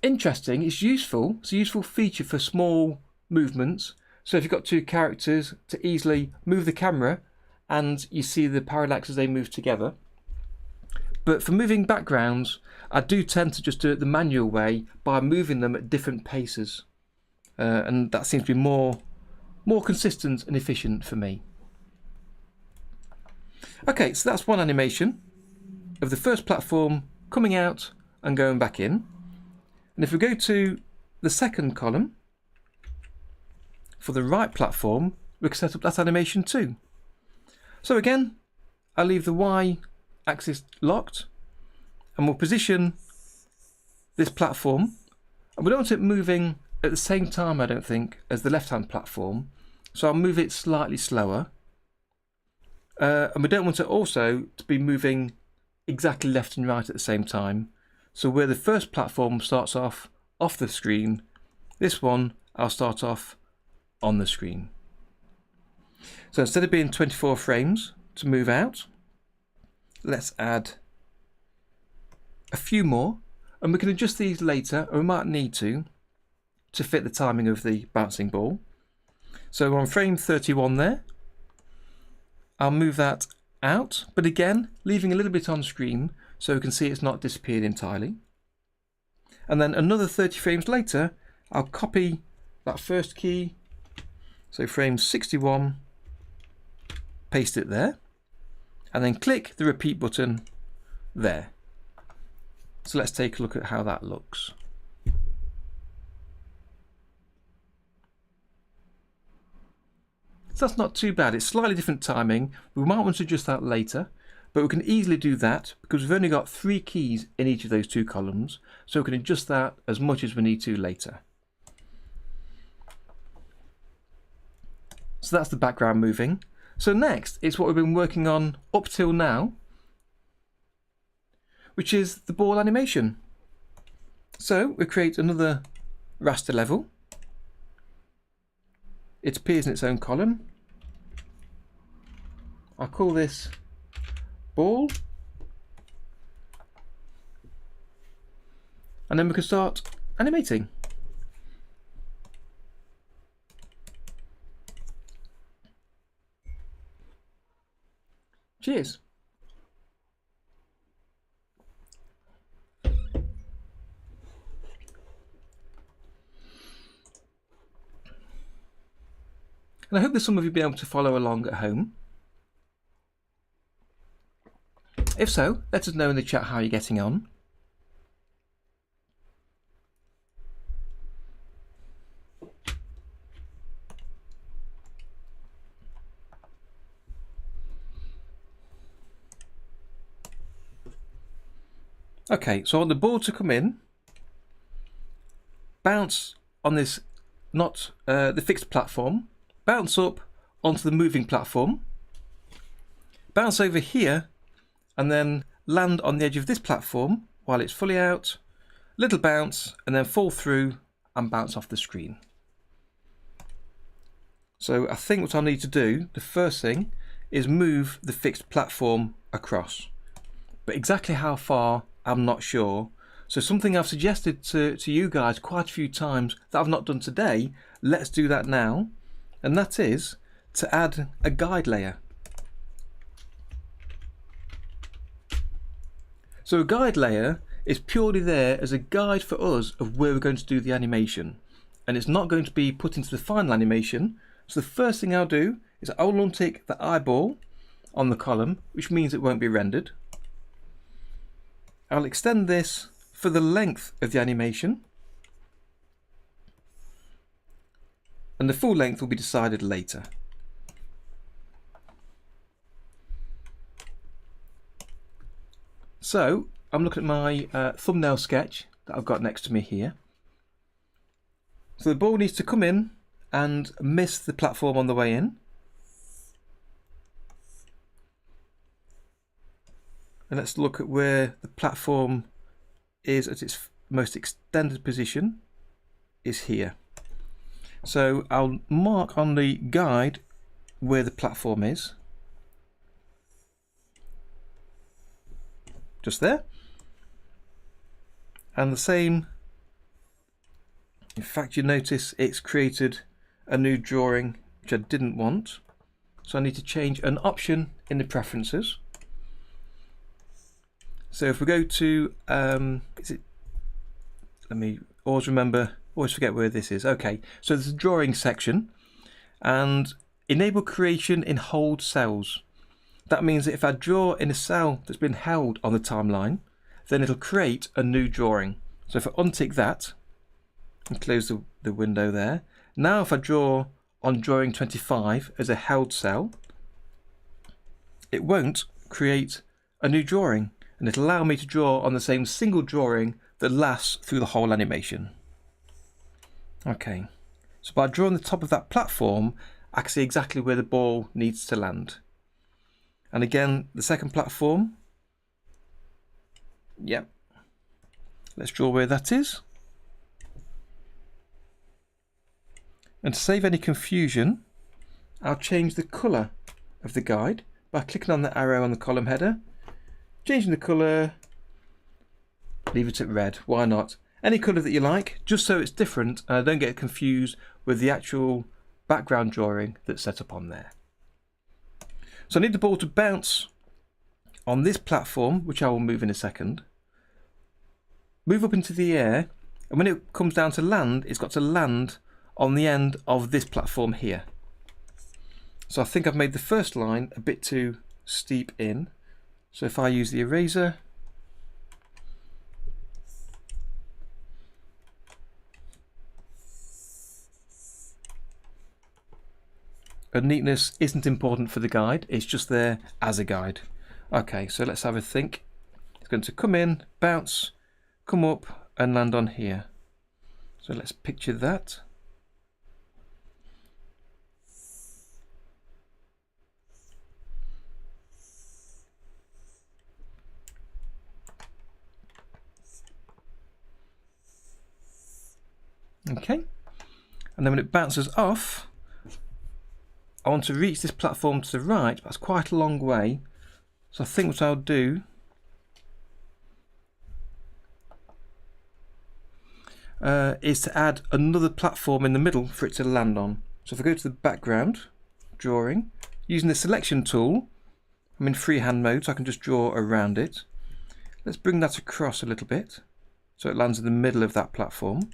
interesting. It's useful. It's a useful feature for small movements. So if you've got 2 characters, to easily move the camera and you see the parallax as they move together. But for moving backgrounds, I do tend to just do it the manual way by moving them at different paces. And that seems to be more consistent and efficient for me. Okay, so that's one animation of the first platform coming out and going back in. And if we go to the second column, for the right platform, we can set up that animation too. So again, I'll leave the Y axis locked and we'll position this platform. And we don't want it moving at the same time, I don't think, as the left-hand platform. So I'll move it slightly slower. And we don't want it also to be moving exactly left and right at the same time. So where the first platform starts off the screen, this one I'll start off on the screen. So instead of being 24 frames to move out, let's add a few more, and we can adjust these later, or we might need to fit the timing of the bouncing ball. So we're on frame 31 there. I'll move that out, but again, leaving a little bit on screen so we can see it's not disappeared entirely. And then another 30 frames later, I'll copy that first key, so frame 61, paste it there, and then click the repeat button there. So let's take a look at how that looks. So that's not too bad. It's slightly different timing. We might want to adjust that later, but we can easily do that because we've only got 3 keys in each of those 2 columns, so we can adjust that as much as we need to later. So that's the background moving. So next is what we've been working on up till now, which is the ball animation. So we create another raster level. It appears in its own column. I'll call this ball. And then we can start animating. Cheers. And I hope that some of you will be able to follow along at home. If so, let us know in the chat how you're getting on. Okay, so I want the ball to come in, bounce on this, not the fixed platform, bounce up onto the moving platform, bounce over here, and then land on the edge of this platform while it's fully out, little bounce, and then fall through and bounce off the screen. So I think what I need to do, the first thing, is move the fixed platform across. But exactly how far, I'm not sure. So something I've suggested to you guys quite a few times that I've not done today, let's do that now. And that is to add a guide layer. So a guide layer is purely there as a guide for us of where we're going to do the animation. And it's not going to be put into the final animation. So the first thing I'll do is I'll untick the eyeball on the column, which means it won't be rendered. I'll extend this for the length of the animation. And the full length will be decided later. So I'm looking at my thumbnail sketch that I've got next to me here. So the ball needs to come in and miss the platform on the way in. And let's look at where the platform is at its most extended position, is here. So I'll mark on the guide where the platform is. Just there. And the same, in fact you notice it's created a new drawing which I didn't want. So I need to change an option in the preferences. So if we go to, let me always forget where this is. Okay, so there's a drawing section and enable creation in hold cells. That means that if I draw in a cell that's been held on the timeline, then it'll create a new drawing. So if I untick that and close the window there, now if I draw on drawing 25 as a held cell, it won't create a new drawing. And it'll allow me to draw on the same single drawing that lasts through the whole animation. Okay, so by drawing the top of that platform, I can see exactly where the ball needs to land. And again, the second platform, yep, let's draw where that is. And to save any confusion, I'll change the colour of the guide by clicking on the arrow on the column header. Changing the colour, leave it at red, why not? Any colour that you like, just so it's different and I don't get confused with the actual background drawing that's set up on there. So I need the ball to bounce on this platform, which I will move in a second, move up into the air, and when it comes down to land, it's got to land on the end of this platform here. So I think I've made the first line a bit too steep in. So if I use the eraser, and neatness isn't important for the guide, it's just there as a guide. Okay, so let's have a think. It's going to come in, bounce, come up and land on here. So let's picture that. Okay, and then when it bounces off, I want to reach this platform to the right, but that's quite a long way. So I think what I'll do is to add another platform in the middle for it to land on. So if I go to the background, drawing, using the selection tool, I'm in freehand mode so I can just draw around it. Let's bring that across a little bit so it lands in the middle of that platform.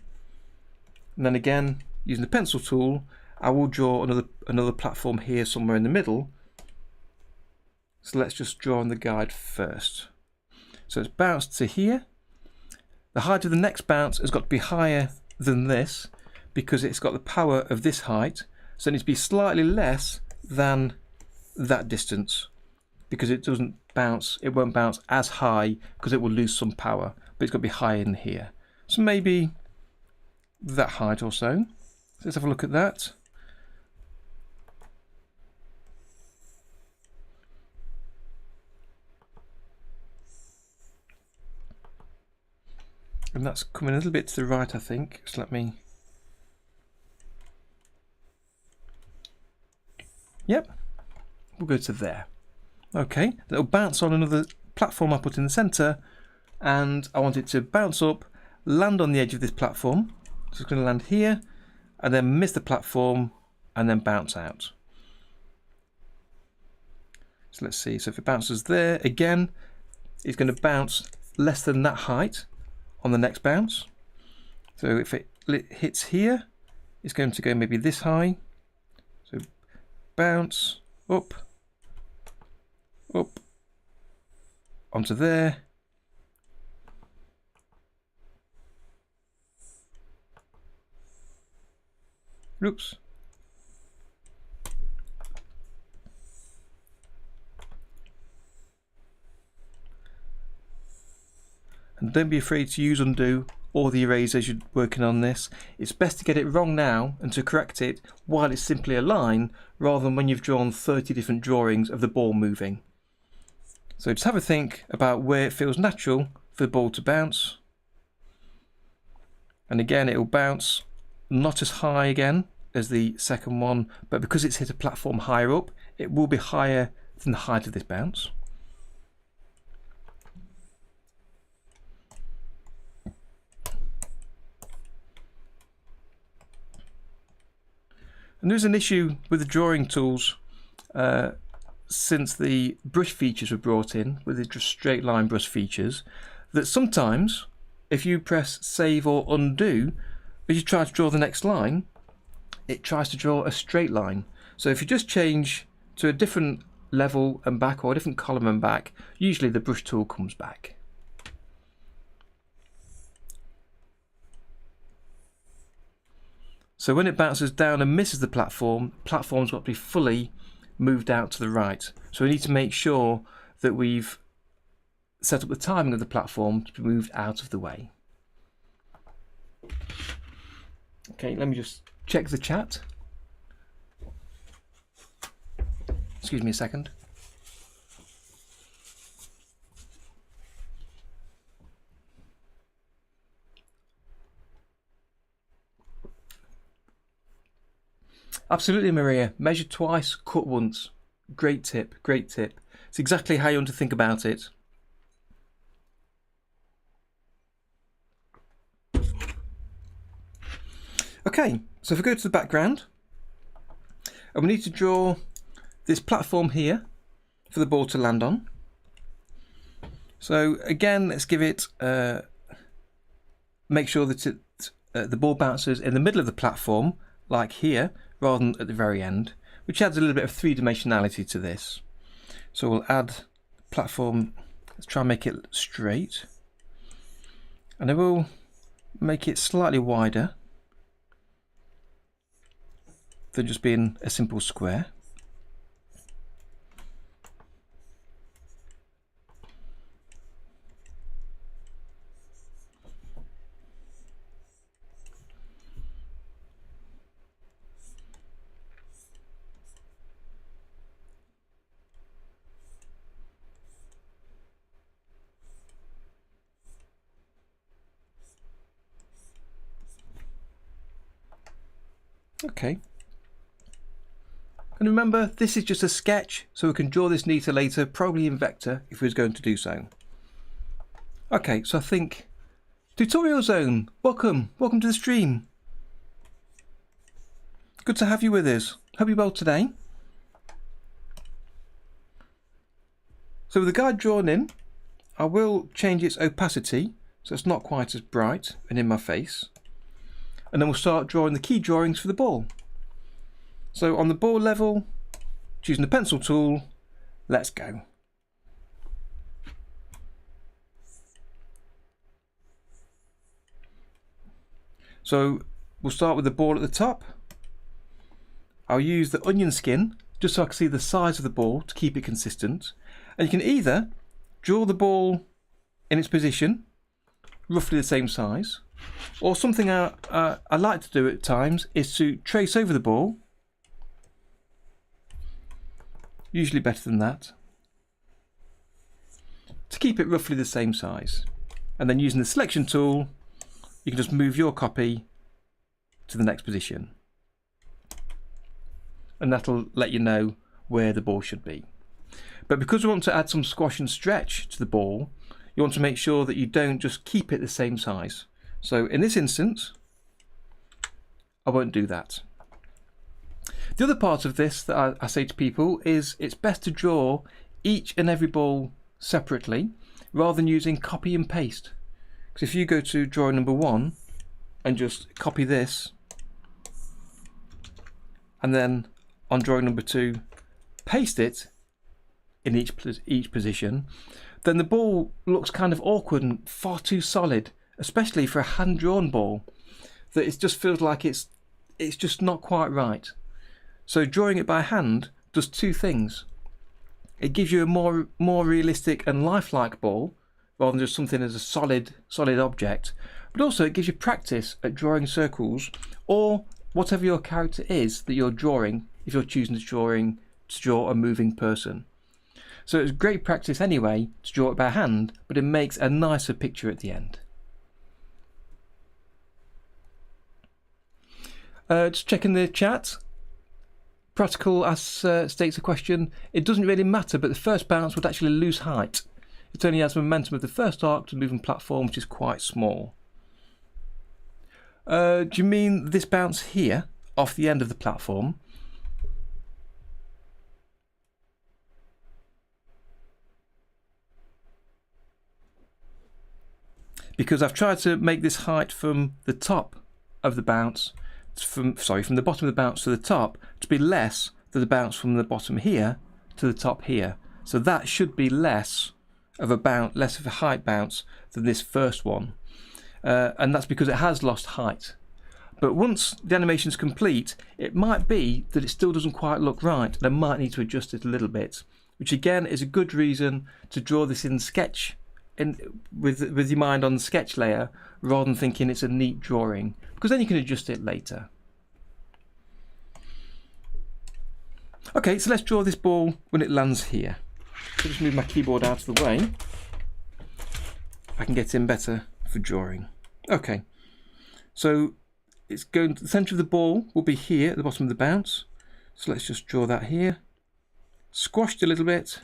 And then again, using the pencil tool, I will draw another platform here somewhere in the middle. So let's just draw on the guide first. So it's bounced to here. The height of the next bounce has got to be higher than this because it's got the power of this height. So it needs to be slightly less than that distance because it doesn't bounce, it won't bounce as high because it will lose some power, but it's got to be higher in here. So maybe that height or so. Let's have a look at that. And that's coming a little bit to the right, I think. So let me... Yep, we'll go to there. Okay, it'll bounce on another platform I put in the centre, and I want it to bounce up, land on the edge of this platform. So it's going to land here, and then miss the platform, and then bounce out. So let's see, so if it bounces there, again, it's going to bounce less than that height on the next bounce. So if it hits here, it's going to go maybe this high. So bounce, up, up, onto there. Oops. And don't be afraid to use undo or the erase as you're working on this. It's best to get it wrong now and to correct it while it's simply a line rather than when you've drawn 30 different drawings of the ball moving. So just have a think about where it feels natural for the ball to bounce. And again, it will bounce not as high again as the second one, but because it's hit a platform higher up, it will be higher than the height of this bounce. And there's an issue with the drawing tools since the brush features were brought in, with the just straight line brush features, that sometimes if you press save or undo, as you try to draw the next line, it tries to draw a straight line. So if you just change to a different level and back or a different column and back, usually the brush tool comes back. So when it bounces down and misses the platform's got to be fully moved out to the right. So we need to make sure that we've set up the timing of the platform to be moved out of the way. Okay, let me just check the chat. Excuse me a second. Absolutely, Maria. Measure twice, cut once. Great tip, great tip. It's exactly how you want to think about it. Okay, so if we go to the background, and we need to draw this platform here for the ball to land on. So again, let's give it, make sure that the ball bounces in the middle of the platform, like here, rather than at the very end, which adds a little bit of three-dimensionality to this. So we'll add platform, let's try and make it straight, and I will make it slightly wider. than just being a simple square. Okay. And remember, this is just a sketch, so we can draw this neater later, probably in vector if we was going to do so. Okay, so I think Tutorial Zone, welcome to the stream. Good to have you with us. Hope you're well today. So with the guide drawn in, I will change its opacity so it's not quite as bright and in my face. And then we'll start drawing the key drawings for the ball. So on the ball level, choosing the pencil tool, let's go. So we'll start with the ball at the top. I'll use the onion skin just so I can see the size of the ball to keep it consistent. And you can either draw the ball in its position, roughly the same size, or something I like to do at times is to trace over the ball, usually better than that, to keep it roughly the same size. And then using the selection tool, you can just move your copy to the next position. And that'll let you know where the ball should be. But because we want to add some squash and stretch to the ball, you want to make sure that you don't just keep it the same size. So in this instance, I won't do that. The other part of this that I say to people is it's best to draw each and every ball separately rather than using copy and paste. Because if you go to drawing number 1 and just copy this, and then on drawing number 2 paste it in each position, then the ball looks kind of awkward and far too solid, especially for a hand-drawn ball, that it just feels like it's just not quite right. So drawing it by hand does two things. It gives you a more realistic and lifelike ball rather than just something as a solid object, but also it gives you practice at drawing circles or whatever your character is that you're drawing, if you're choosing to draw a moving person. So it's great practice anyway to draw it by hand, but it makes a nicer picture at the end. Just checking the chat. Practical states a question. It doesn't really matter, but the first bounce would actually lose height. It only has momentum of the first arc to moving platform, which is quite small. Do you mean this bounce here, off the end of the platform? Because I've tried to make this height from the top of the bounce, from the bottom of the bounce to the top, to be less than the bounce from the bottom here to the top here. So that should be less of a height bounce than this first one. And that's because it has lost height. But once the animation is complete, it might be that it still doesn't quite look right, and I might need to adjust it a little bit, which again is a good reason to draw this in sketch, with your mind on the sketch layer, rather than thinking it's a neat drawing, because then you can adjust it later. Okay, so let's draw this ball when it lands here. So just move my keyboard out of the way. I can get in better for drawing. Okay, so it's going to the centre of the ball will be here at the bottom of the bounce. So let's just draw that here. Squashed a little bit,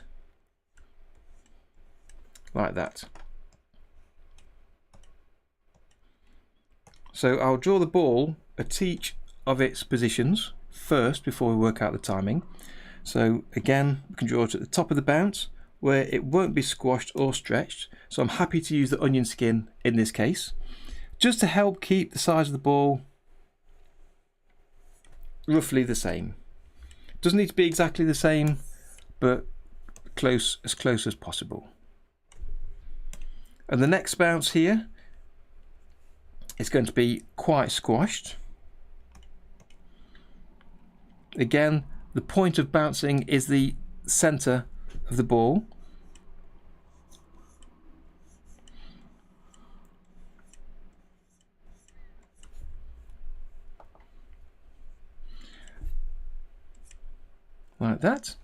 like that. So I'll draw the ball at each of its positions first before we work out the timing. So again, we can draw it at the top of the bounce where it won't be squashed or stretched. So I'm happy to use the onion skin in this case, just to help keep the size of the ball roughly the same. Doesn't need to be exactly the same, but as close as possible. And the next bounce here is going to be quite squashed. Again, the point of bouncing is the center of the ball. Like that.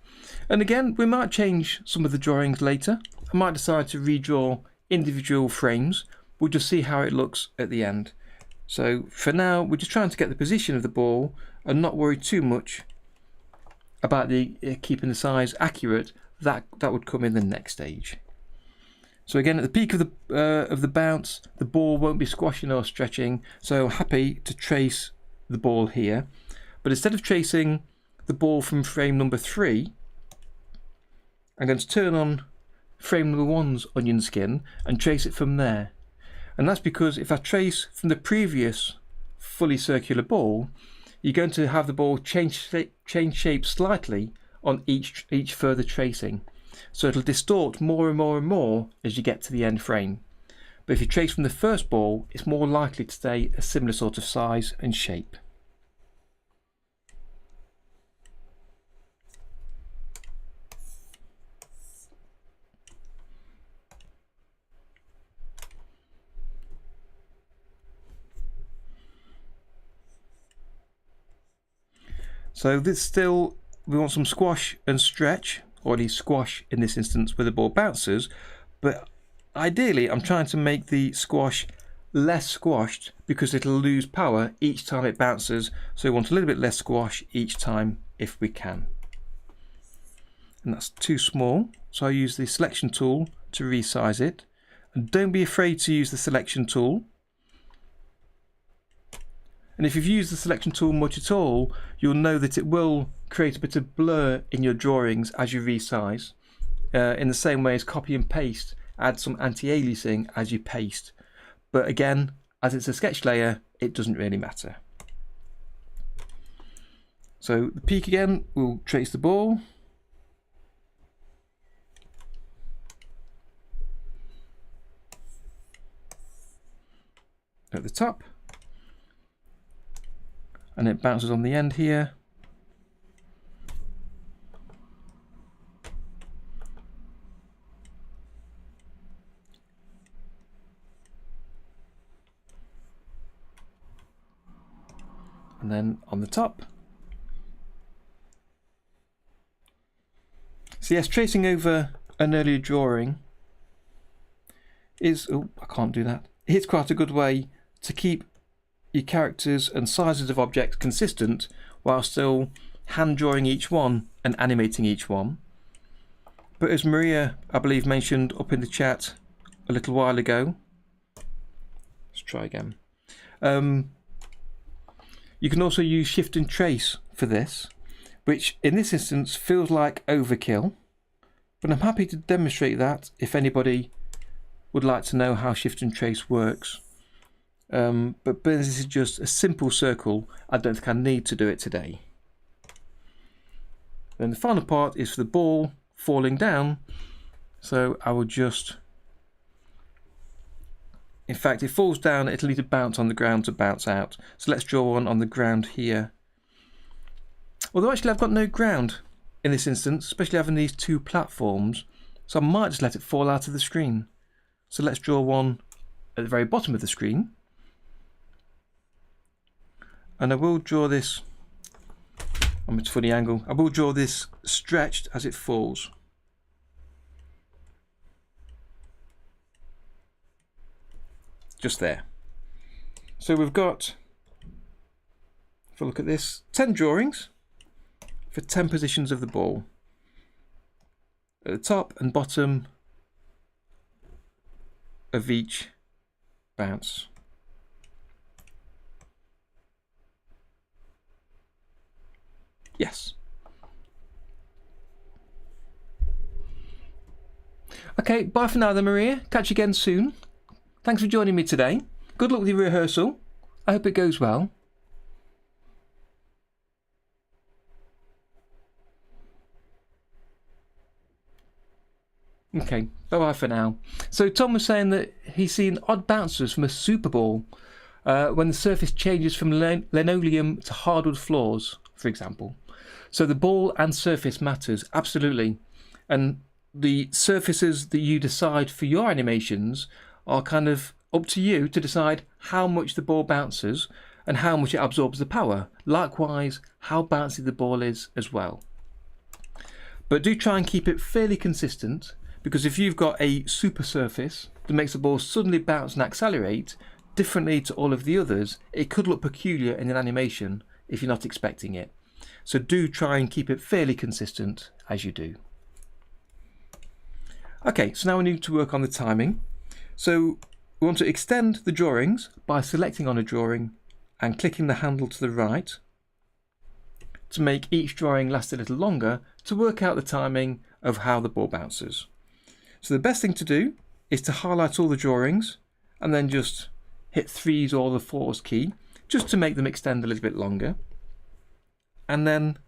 And again, we might change some of the drawings later. I might decide to redraw individual frames. We'll just see how it looks at the end. So for now, we're just trying to get the position of the ball and not worry too much about keeping the size accurate. That would come in the next stage. So again, at the peak of the bounce, the ball won't be squashing or stretching. So I'm happy to trace the ball here. But instead of tracing the ball from frame number 3, I'm going to turn on frame number 1's onion skin and trace it from there. And that's because if I trace from the previous fully circular ball, you're going to have the ball change shape slightly on each further tracing. So it'll distort more and more and more as you get to the end frame. But if you trace from the first ball, it's more likely to stay a similar sort of size and shape. So this still, we want some squash and stretch, or at least squash in this instance where the ball bounces, but ideally I'm trying to make the squash less squashed because it'll lose power each time it bounces, so we want a little bit less squash each time if we can. And that's too small, so I use the selection tool to resize it. And don't be afraid to use the selection tool. And if you've used the selection tool much at all, you'll know that it will create a bit of blur in your drawings as you resize. In the same way as copy and paste, add some anti-aliasing as you paste. But again, as it's a sketch layer, it doesn't really matter. So the peak again, we'll trace the ball. At the top. And it bounces on the end here. And then on the top. So yes, tracing over an earlier drawing is, oh, I can't do that. It's quite a good way to keep your characters and sizes of objects consistent while still hand drawing each one and animating each one. But as Maria, I believe, mentioned up in the chat a little while ago, let's try again. You can also use shift and trace for this, which in this instance feels like overkill, but I'm happy to demonstrate that if anybody would like to know how shift and trace works. But this is just a simple circle. I don't think I need to do it today. Then the final part is for the ball falling down. So I will just, in fact, it falls down, it'll need to bounce on the ground to bounce out. So let's draw one on the ground here. Although actually I've got no ground in this instance, especially having these two platforms. So I might just let it fall out of the screen. So let's draw one at the very bottom of the screen. And I will draw this, on its funny angle, I will draw this stretched as it falls. Just there. So we've got, if I look at this, 10 drawings for 10 positions of the ball. At the top and bottom of each bounce. Yes. Okay, bye for now then, Maria. Catch you again soon. Thanks for joining me today. Good luck with your rehearsal. I hope it goes well. Okay, bye-bye for now. So Tom was saying that he's seen odd bounces from a Super Bowl when the surface changes from linoleum to hardwood floors, for example. So the ball and surface matters, absolutely. And the surfaces that you decide for your animations are kind of up to you to decide how much the ball bounces and how much it absorbs the power. Likewise, how bouncy the ball is as well. But do try and keep it fairly consistent, because if you've got a super surface that makes the ball suddenly bounce and accelerate differently to all of the others, it could look peculiar in an animation if you're not expecting it. So do try and keep it fairly consistent as you do. Okay, so now we need to work on the timing. So we want to extend the drawings by selecting on a drawing and clicking the handle to the right to make each drawing last a little longer to work out the timing of how the ball bounces. So the best thing to do is to highlight all the drawings and then just hit 3's or the 4's key just to make them extend a little bit longer. And then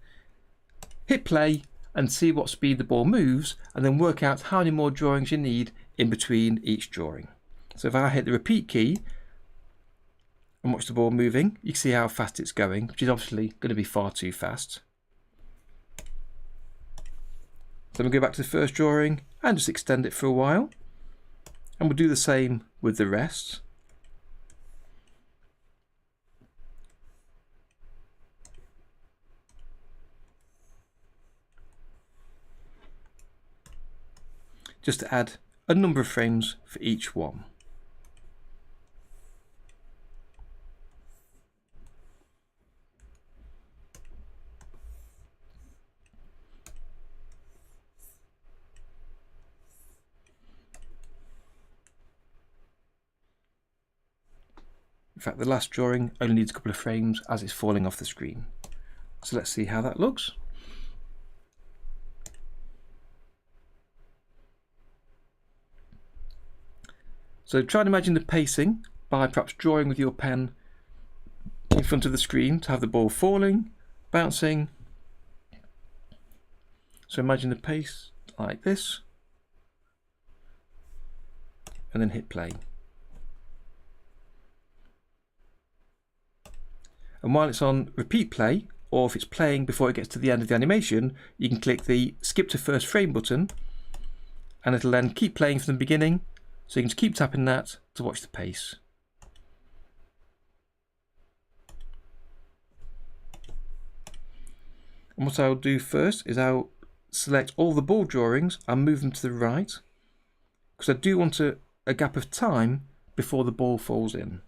hit play and see what speed the ball moves, and then work out how many more drawings you need in between each drawing. So if I hit the repeat key and watch the ball moving, you can see how fast it's going, which is obviously going to be far too fast. So I'm going to go back to the first drawing and just extend it for a while, and we'll do the same with the rest. Just to add a number of frames for each one. In fact, the last drawing only needs a couple of frames as it's falling off the screen. So let's see how that looks. So try and imagine the pacing by perhaps drawing with your pen in front of the screen to have the ball falling, bouncing. So imagine the pace like this, and then hit play. And while it's on repeat play, or if it's playing before it gets to the end of the animation, you can click the skip to first frame button, and it'll then keep playing from the beginning. So you can just keep tapping that to watch the pace. And what I'll do first is I'll select all the ball drawings and move them to the right, because I do want a gap of time before the ball falls in.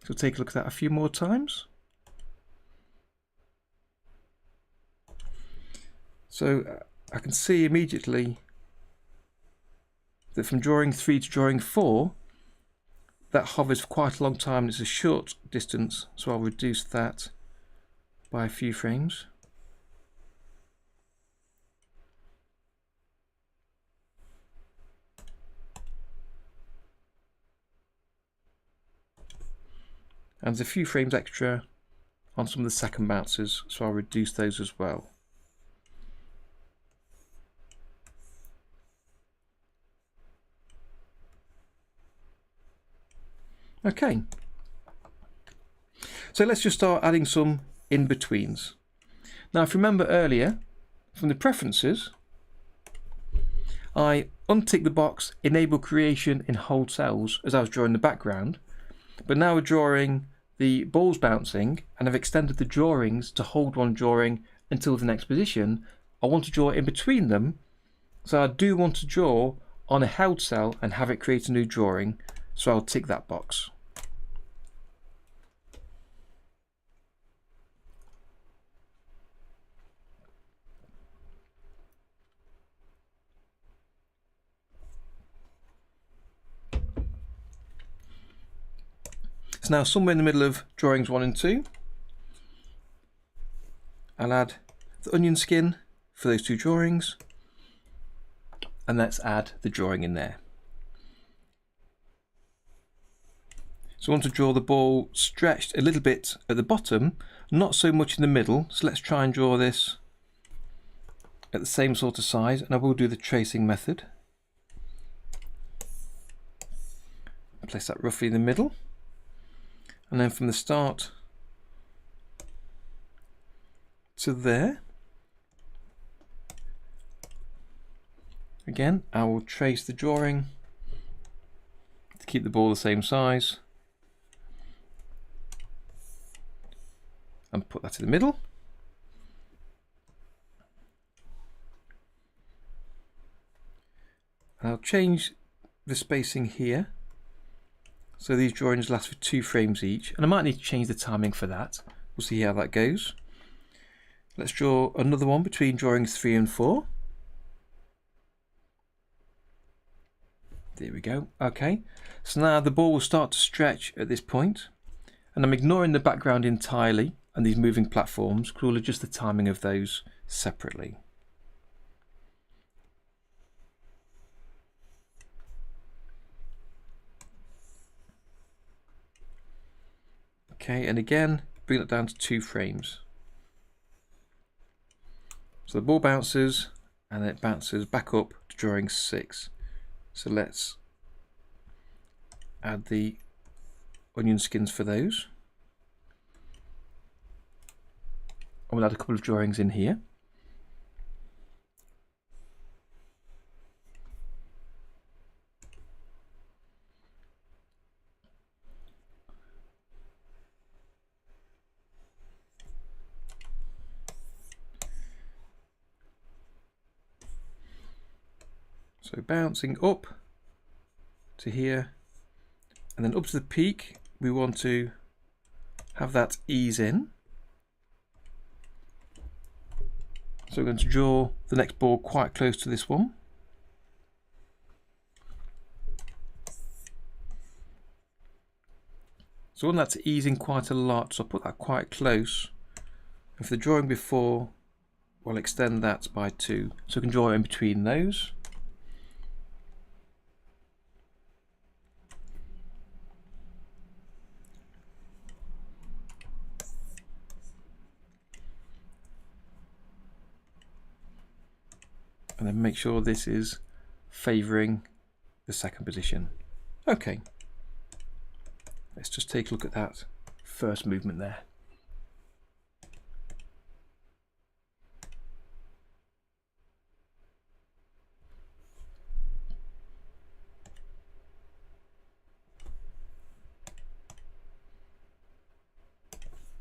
So take a look at that a few more times. So I can see immediately that from drawing 3 to drawing 4, that hovers for quite a long time. It's a short distance, so I'll reduce that by a few frames. And there's a few frames extra on some of the second bounces, so I'll reduce those as well. Okay, so let's just start adding some in-betweens. Now, if you remember earlier from the preferences, I unticked the box enable creation in hold cells as I was drawing the background, but now we're drawing the balls bouncing and I've extended the drawings to hold one drawing until the next position. I want to draw in between them, so I do want to draw on a held cell and have it create a new drawing, so I'll tick that box. So now somewhere in the middle of drawings 1 and 2, I'll add the onion skin for those 2 drawings, and let's add the drawing in there. So I want to draw the ball stretched a little bit at the bottom, not so much in the middle. So let's try and draw this at the same sort of size, and I will do the tracing method. Place that roughly in the middle, and then from the start to there, again I will trace the drawing to keep the ball the same size and put that in the middle. And I'll change the spacing here. So these drawings last for 2 frames each, and I might need to change the timing for that. We'll see how that goes. Let's draw another one between drawings 3 and 4. There we go. Okay, so now the ball will start to stretch at this point, and I'm ignoring the background entirely and these moving platforms because we'll adjust the timing of those separately. Okay, and again, bring it down to 2 frames. So the ball bounces, and then it bounces back up to drawing 6. So let's add the onion skins for those. And we'll add a couple of drawings in here. So bouncing up to here, and then up to the peak, we want to have that ease in. So we're going to draw the next ball quite close to this one. So I want that to ease in quite a lot, so I'll put that quite close. And for the drawing before, we'll extend that by 2. So we can draw in between those. And then make sure this is favouring the second position. Okay, let's just take a look at that first movement there.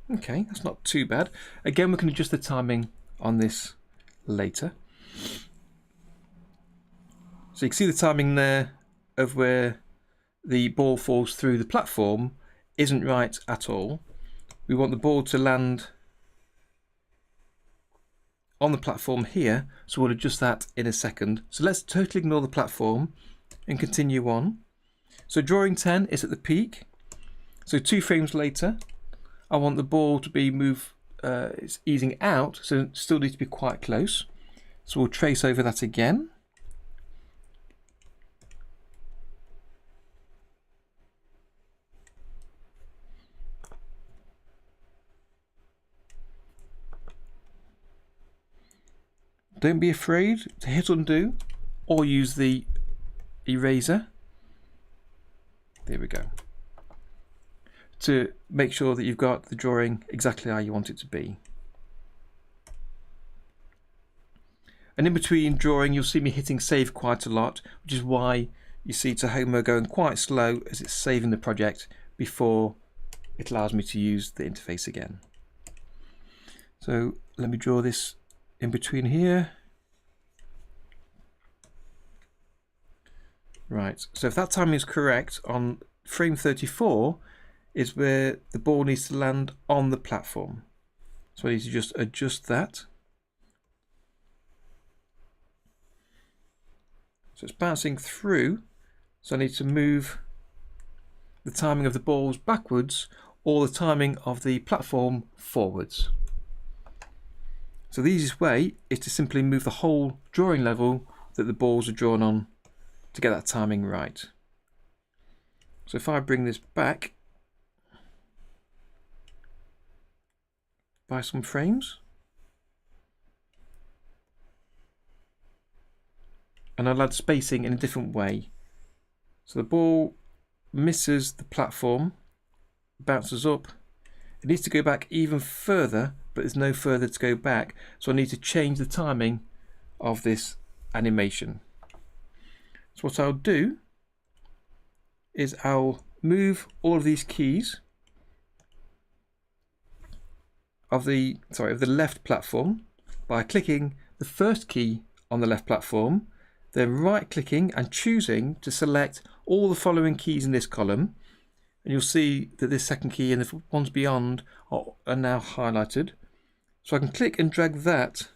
Okay, that's not too bad. Again, we can adjust the timing on this later. So you can see the timing there of where the ball falls through the platform isn't right at all. We want the ball to land on the platform here, so we'll adjust that in a second. So let's totally ignore the platform and continue on. So drawing 10 is at the peak. So 2 frames later, I want the ball to be it's easing out, so it still needs to be quite close. So we'll trace over that again. Don't be afraid to hit undo or use the eraser. There we go. To make sure that you've got the drawing exactly how you want it to be. And in between drawing, you'll see me hitting save quite a lot, which is why you see Tahoma going quite slow as it's saving the project before it allows me to use the interface again. So let me draw this in between here. Right, so if that timing is correct, on frame 34 is where the ball needs to land on the platform. So I need to just adjust that. So it's bouncing through, so I need to move the timing of the balls backwards or the timing of the platform forwards. So the easiest way is to simply move the whole drawing level that the balls are drawn on to get that timing right. So if I bring this back by some frames. And I'll add spacing in a different way. So the ball misses the platform, bounces up. It needs to go back even further, but there's no further to go back. So I need to change the timing of this animation. So what I'll do is I'll move all of these keys of the left platform by clicking the first key on the left platform, then right clicking and choosing to select all the following keys in this column, and you'll see that this second key and the ones beyond are now highlighted. So I can click and drag that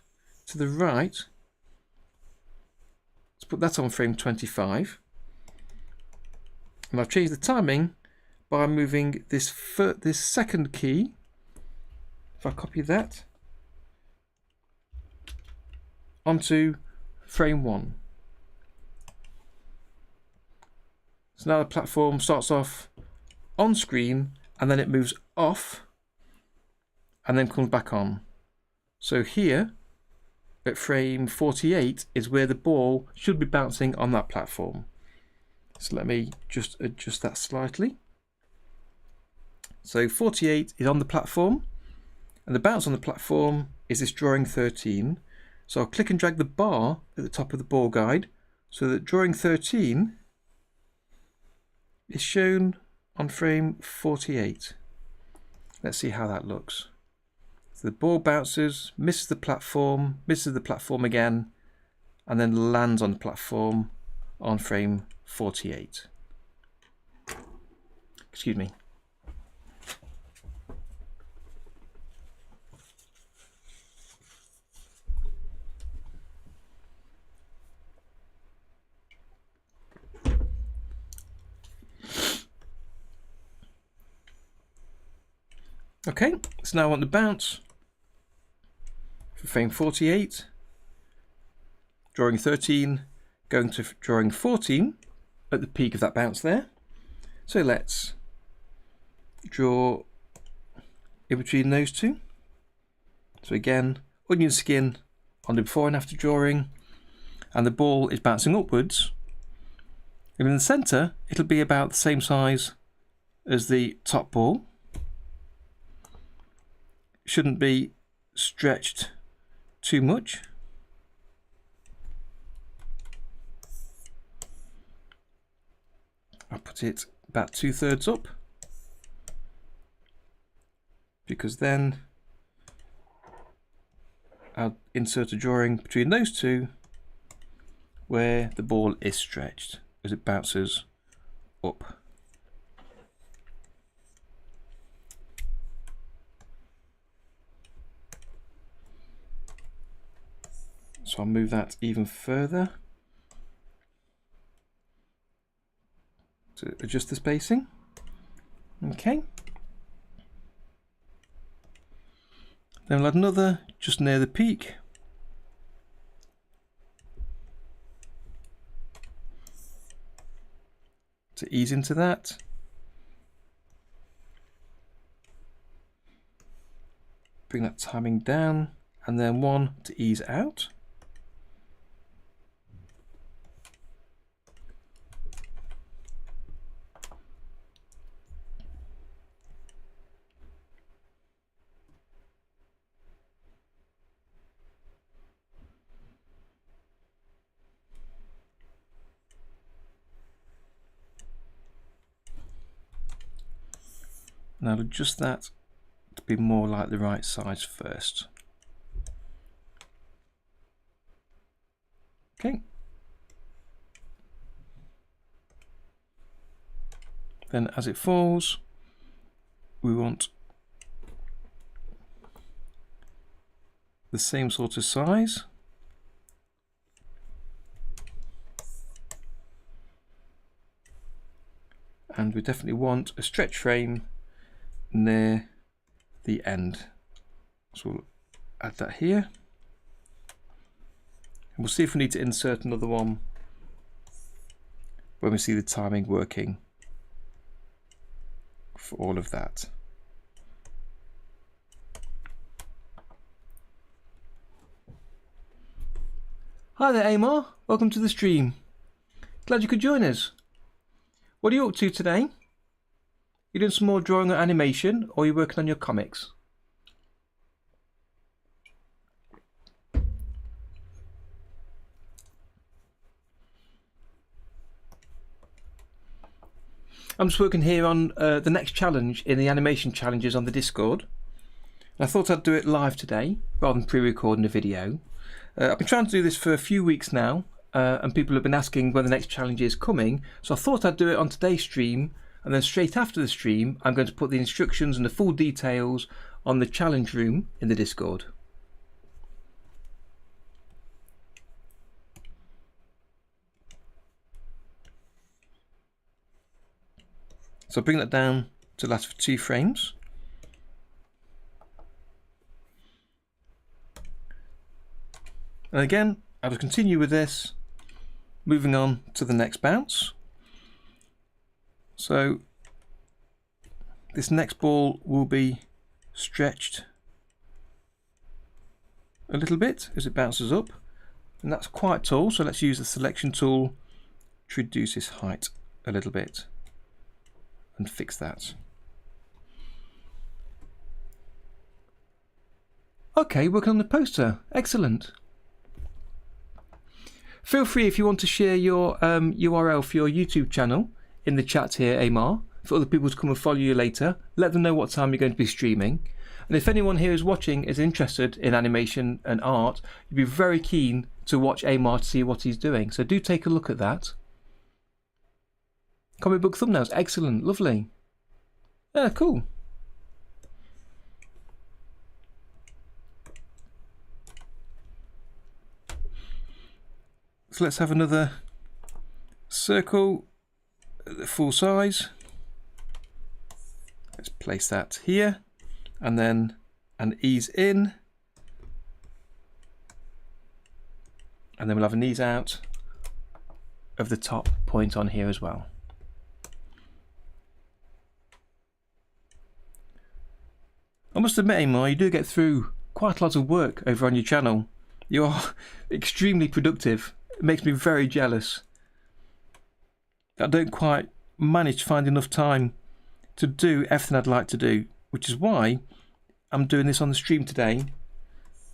to the right. Let's put that on frame 25. And I've changed the timing by moving this second key. If I copy that onto frame 1. So now the platform starts off on screen and then it moves off and then comes back on. So here at frame 48 is where the ball should be bouncing on that platform. So let me just adjust that slightly. So 48 is on the platform and the bounce on the platform is this drawing 13. So I'll click and drag the bar at the top of the ball guide so that drawing 13 is shown on frame 48. Let's see how that looks. So the ball bounces, misses the platform again, and then lands on the platform on frame 48. Excuse me. Okay, so now I want the bounce for frame 48, drawing 13, going to drawing 14 at the peak of that bounce there. So let's draw in between those two. So again, onion skin on the before and after drawing, and the ball is bouncing upwards. And in the centre, it'll be about the same size as the top ball. Shouldn't be stretched too much. I'll put it about 2/3 up, because then I'll insert a drawing between those two where the ball is stretched as it bounces up. So I'll move that even further to adjust the spacing. Okay. Then we'll add another just near the peak. To ease into that. Bring that timing down, and then one to ease out. Now I'll adjust that to be more like the right size first. Okay. Then as it falls, we want the same sort of size. And we definitely want a stretch frame near the end. So we'll add that here. And we'll see if we need to insert another one when we see the timing working for all of that. Hi there, Amar. Welcome to the stream. Glad you could join us. What are you up to today? You doing some more drawing or animation, or are you working on your comics? I'm just working here on the next challenge in the animation challenges on the Discord. I thought I'd do it live today rather than pre-recording a video. I've been trying to do this for a few weeks now, and people have been asking when the next challenge is coming, so I thought I'd do it on today's stream, and then straight after the stream I'm going to put the instructions and the full details on the challenge room in the Discord. So I'll bring that down to last for 2 frames. And again, I'll just continue with this, moving on to the next bounce. So this next ball will be stretched a little bit as it bounces up, and that's quite tall, so let's use the selection tool to reduce this height a little bit and fix that. Okay, working on the poster. Excellent. Feel free if you want to share your URL for your YouTube channel in the chat here, Amar, for other people to come and follow you later. Let them know what time you're going to be streaming. And if anyone here is watching is interested in animation and art, you'd be very keen to watch Amar to see what he's doing. So do take a look at that. Comic book thumbnails, excellent, lovely. Yeah, cool. So let's have another circle at the full size. Let's place that here, and then an ease in, and then we'll have an ease out of the top point on here as well. I must admit, Amar, you do get through quite a lot of work over on your channel. You're extremely productive. It makes me very jealous. I don't quite manage to find enough time to do everything I'd like to do, which is why I'm doing this on the stream today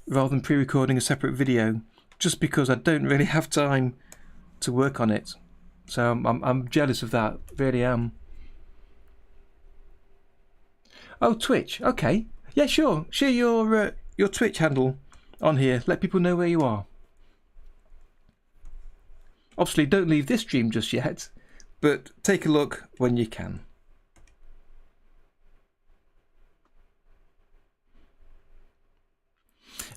rather than pre-recording a separate video, just because I don't really have time to work on it. So I'm jealous of that, really am. Oh, Twitch, okay. Yeah, sure. Share your Twitch handle on here. Let people know where you are. Obviously, don't leave this stream just yet, but take a look when you can.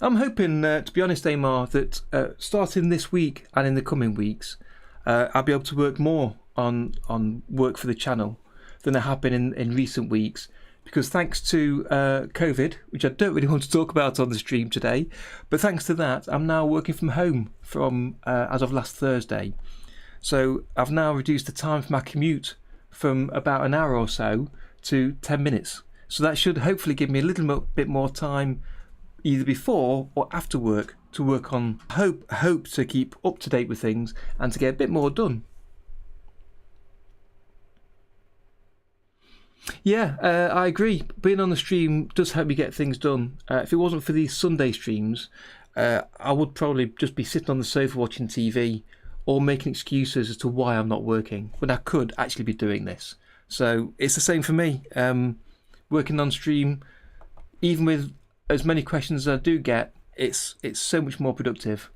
I'm hoping, to be honest, Amar, that starting this week and in the coming weeks, I'll be able to work more on work for the channel than I have been in recent weeks. Because thanks to COVID, which I don't really want to talk about on the stream today, but thanks to that, I'm now working from home from as of last Thursday. So I've now reduced the time for my commute from about an hour or so to 10 minutes. So that should hopefully give me a little bit more time either before or after work to work on. Hope to keep up to date with things and to get a bit more done. Yeah, I agree. Being on the stream does help me get things done. If it wasn't for these Sunday streams, I would probably just be sitting on the sofa watching TV or making excuses as to why I'm not working, when I could actually be doing this. So it's the same for me. Working on stream, even with as many questions as I do get, it's so much more productive.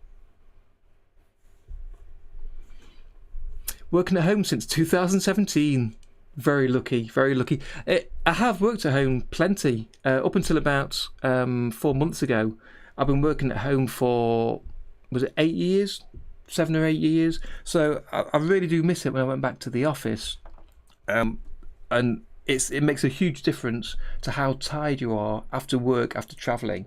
Working at home since 2017. Very lucky, very lucky. I have worked at home plenty. Up until about 4 months ago, I've been working at home for, was it 8 years? 7 or 8 years. So I really do miss it when I went back to the office. And it makes a huge difference to how tired you are after work, after travelling,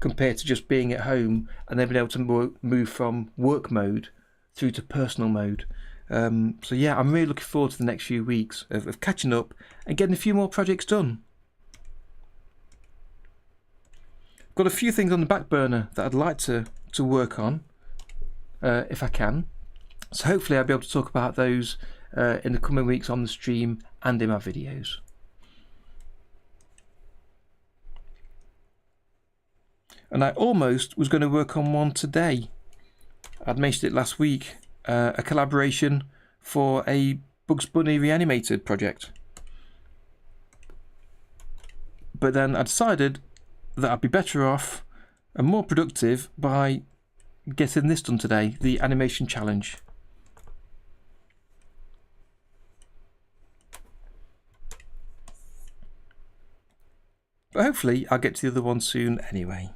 compared to just being at home and then being able to move from work mode through to personal mode. So yeah, I'm really looking forward to the next few weeks of catching up and getting a few more projects done. Got a few things on the back burner that I'd like to work on. if I can. So hopefully I'll be able to talk about those in the coming weeks on the stream and in my videos. And I almost was going to work on one today. I'd mentioned it last week, a collaboration for a Bugs Bunny reanimated project. But then I decided that I'd be better off and more productive by getting this done today, the animation challenge. But hopefully I'll get to the other one soon anyway.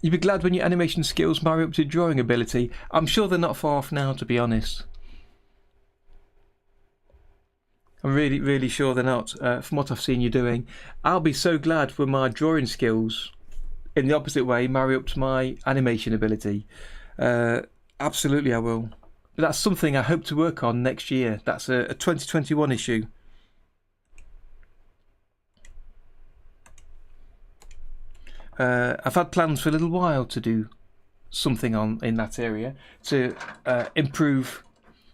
You'd be glad when your animation skills marry up to your drawing ability. I'm sure they're not far off now, to be honest. I'm really sure they're not, from what I've seen you doing. I'll be so glad when my drawing skills, in the opposite way, marry up to my animation ability. Absolutely I will. But that's something I hope to work on next year. That's a 2021 issue. I've had plans for a little while to do something in that area to improve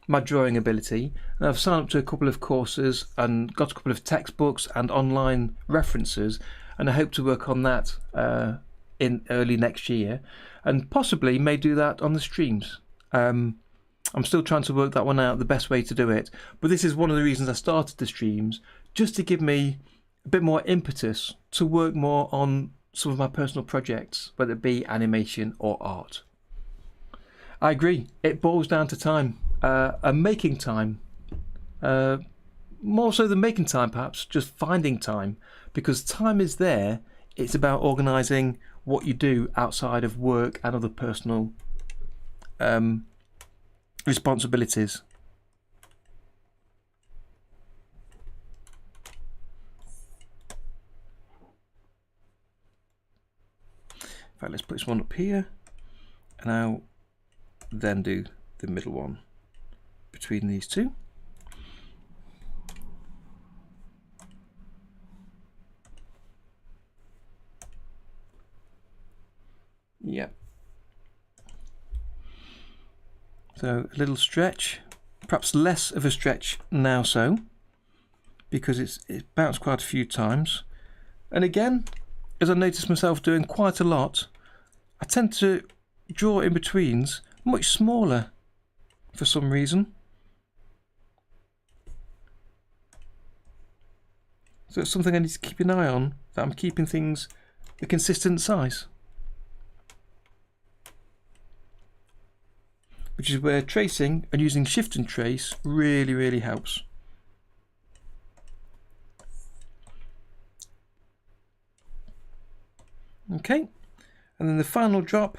my drawing ability. And I've signed up to a couple of courses and got a couple of textbooks and online references, and I hope to work on that in early next year, and possibly may do that on the streams. I'm still trying to work that one out, the best way to do it, but this is one of the reasons I started the streams, just to give me a bit more impetus to work more on some of my personal projects, whether it be animation or art. I agree, it boils down to time, and making time. More so than making time, perhaps, just finding time, because time is there. It's about organising what you do outside of work and other personal responsibilities. In fact, let's put this one up here, and I'll then do the middle one between these two. Yep. So a little stretch, perhaps less of a stretch now, because it's bounced quite a few times. And again, as I notice myself doing quite a lot, I tend to draw in betweens much smaller for some reason. So it's something I need to keep an eye on, that I'm keeping things a consistent size. Which is where tracing and using shift and trace really helps. Okay, and then the final drop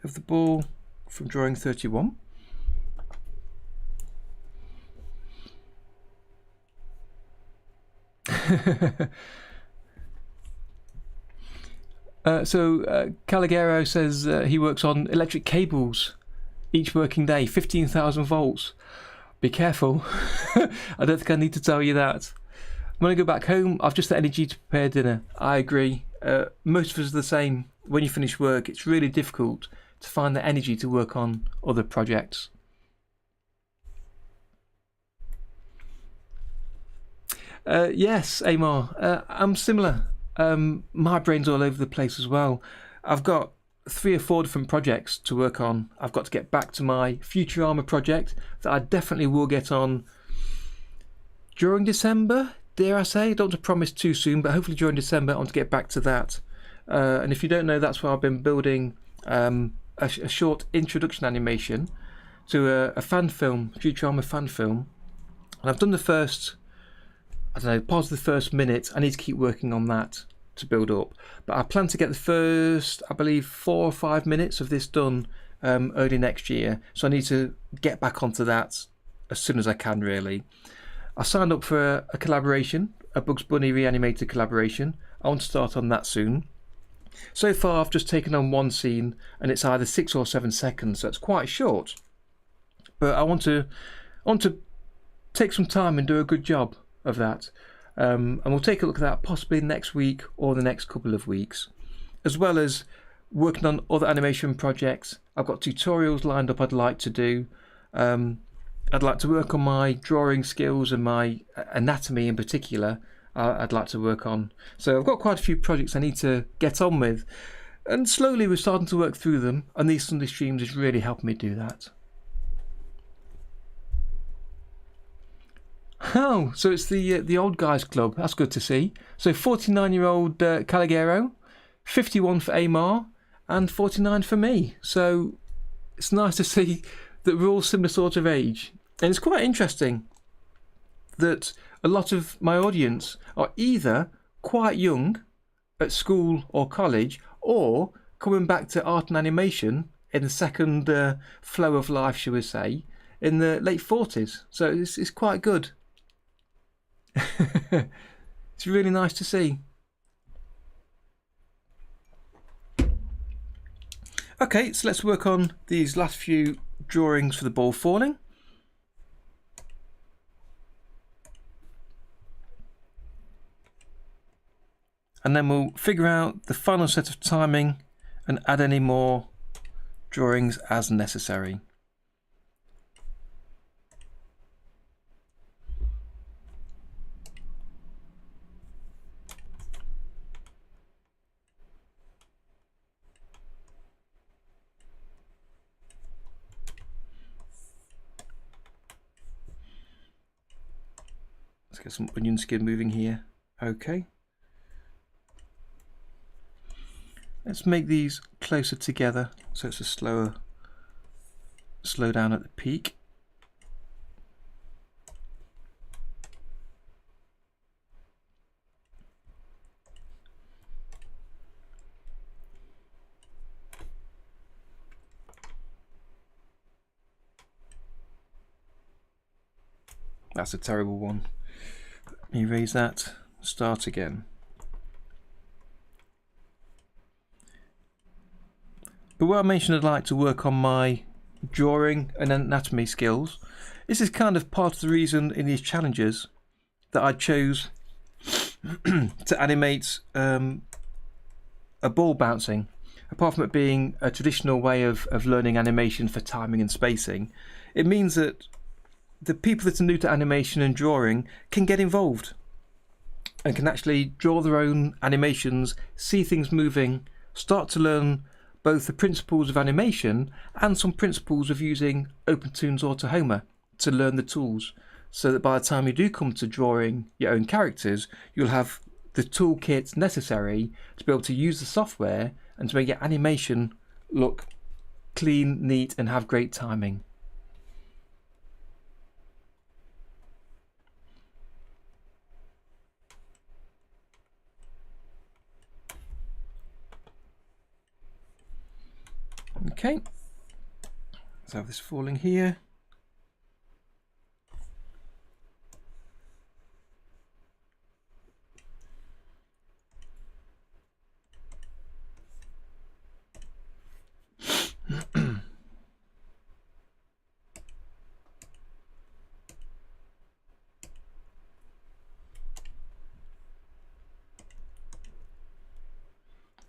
of the ball from drawing 31. Caligero says he works on electric cables each working day, 15,000 volts. Be careful. I don't think I need to tell you that. When I go back home, I've just the energy to prepare dinner. I agree. Most of us are the same. When you finish work, it's really difficult to find the energy to work on other projects. Yes, Amar, I'm similar. My brain's all over the place as well. I've got 3 or 4 different projects to work on. I've got to get back to my Futurama project that I definitely will get on during December, dare I say. Don't want to promise too soon, but hopefully during December I want to get back to that. And if you don't know, that's where I've been building a short introduction animation to a fan film, Futurama fan film. And I've done the first, I don't know, part of the first minute. I need to keep working on that to build up. But I plan to get the first, I believe, 4 or 5 minutes of this done early next year. So I need to get back onto that as soon as I can, really. I signed up for a collaboration, a Bugs Bunny reanimated collaboration. I want to start on that soon. So far I've just taken on one scene and it's either 6 or 7 seconds, so it's quite short. but I want to take some time and do a good job of that. And we'll take a look at that possibly next week or the next couple of weeks, as well as working on other animation projects. I've got tutorials lined up I'd like to do. I'd like to work on my drawing skills and my anatomy in particular. I'd like to work on. So I've got quite a few projects I need to get on with, and slowly we're starting to work through them, and these Sunday streams is really helping me do that. Oh, so it's the old guys club. That's good to see. So 49-year-old Caligero, 51 for Amar, and 49 for me. So it's nice to see that we're all similar sort of age. And it's quite interesting that a lot of my audience are either quite young at school or college, or coming back to art and animation in the second flow of life, shall we say, in the late 40s. So it's quite good. It's really nice to see. Okay, so let's work on these last few drawings for the ball falling. And then we'll figure out the final set of timing and add any more drawings as necessary. Let's get some onion skin moving here. Okay. Let's make these closer together so it's a slow down at the peak. That's a terrible one. Let me erase that, start again. But where I mentioned I'd like to work on my drawing and anatomy skills, this is kind of part of the reason in these challenges that I chose to animate a ball bouncing. Apart from it being a traditional way of learning animation for timing and spacing, it means that the people that are new to animation and drawing can get involved and can actually draw their own animations, see things moving, start to learn both the principles of animation and some principles of using OpenToonz or Tahoma to learn the tools, so that by the time you do come to drawing your own characters, you'll have the toolkits necessary to be able to use the software and to make your animation look clean, neat and have great timing. Okay, let's have this falling here.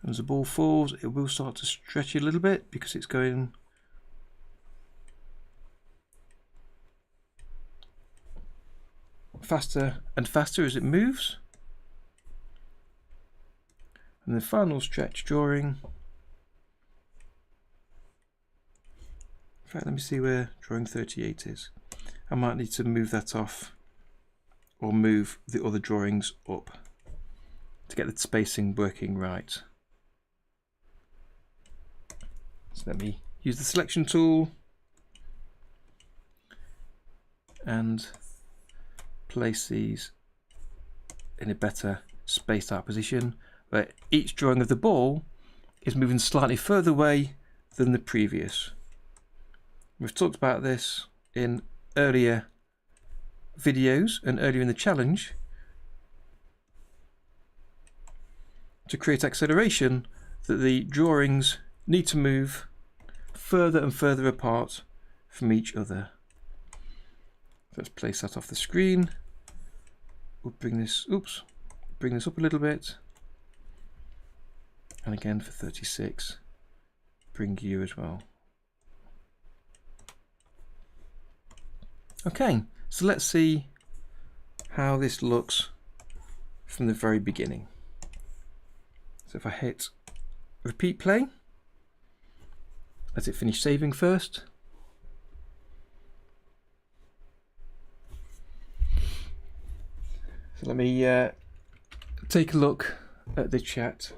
As the ball falls, it will start to stretch a little bit because it's going faster and faster as it moves. And the final stretch drawing. In fact, let me see where drawing 38 is. I might need to move that off or move the other drawings up to get the spacing working right. So let me use the selection tool and place these in a better spaced out position where each drawing of the ball is moving slightly further away than the previous. We've talked about this in earlier videos and earlier in the challenge. To create acceleration, that the drawings need to move further and further apart from each other. let's place that off the screen. We'll bring this, bring this up a little bit. And again for 36, bring you as well. Okay, so let's see how this looks from the very beginning. So if I hit repeat play, let it finish saving first. So let me take a look at the chat.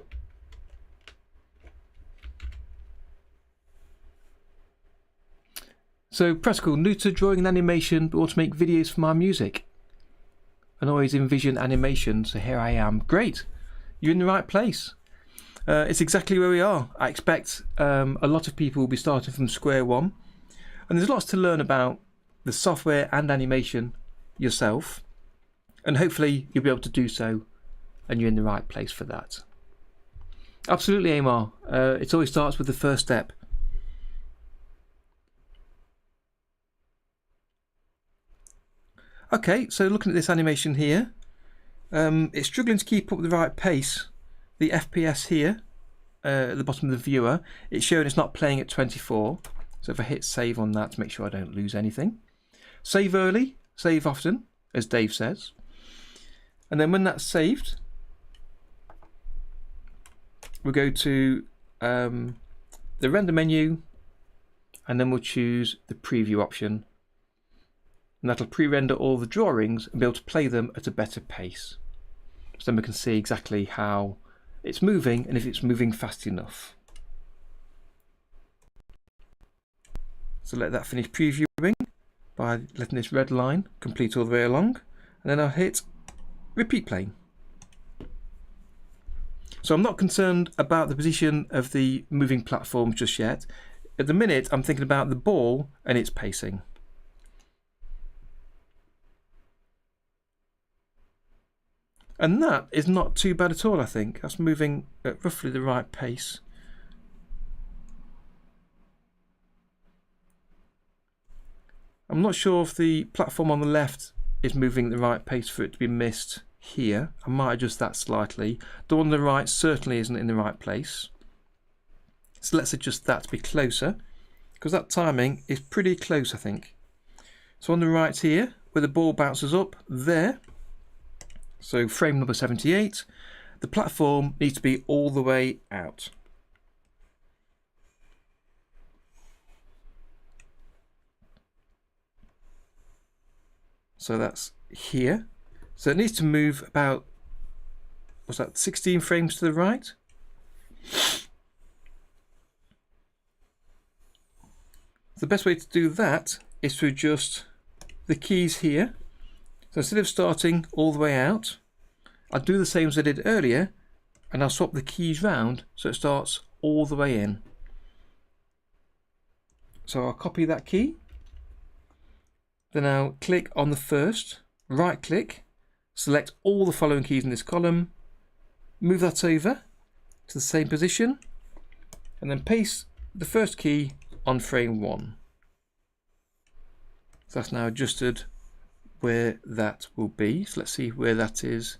So Practical, new to drawing and animation, but want to make videos for my music. And always envision animation, so here I am. Great, you're in the right place. It's exactly where we are. I expect a lot of people will be starting from square one. And there's lots to learn about the software and animation yourself. And hopefully you'll be able to do so, and you're in the right place for that. Absolutely, Amar. It always starts with the first step. Okay, so looking at this animation here, it's struggling to keep up with the right pace. The FPS here, at the bottom of the viewer, it's showing it's not playing at 24. So if I hit save on that to make sure I don't lose anything. Save early, save often, as Dave says. And then when that's saved, we'll go to the render menu, and then we'll choose the preview option. And that'll pre-render all the drawings and be able to play them at a better pace. So then we can see exactly how it's moving and if it's moving fast enough. So let that finish previewing by letting this red line complete all the way along, and then I'll hit repeat play. So I'm not concerned about the position of the moving platform just yet. At the minute I'm thinking about the ball and its pacing. And that is not too bad at all, I think. That's moving at roughly the right pace. I'm not sure if the platform on the left is moving at the right pace for it to be missed here. I might adjust that slightly. The one on the right certainly isn't in the right place. So let's adjust that to be closer, because that timing is pretty close, I think. So on the right here, where the ball bounces up, there. So frame number 78, the platform needs to be all the way out. So that's here. So it needs to move about, what's that, 16 frames to the right? The best way to do that is to adjust the keys here. So instead of starting all the way out, I'll do the same as I did earlier, and I'll swap the keys round so it starts all the way in. So I'll copy that key, then I'll click on the first, right click, select all the following keys in this column, move that over to the same position, and then paste the first key on frame 1. So that's now adjusted where that will be. So let's see where that is.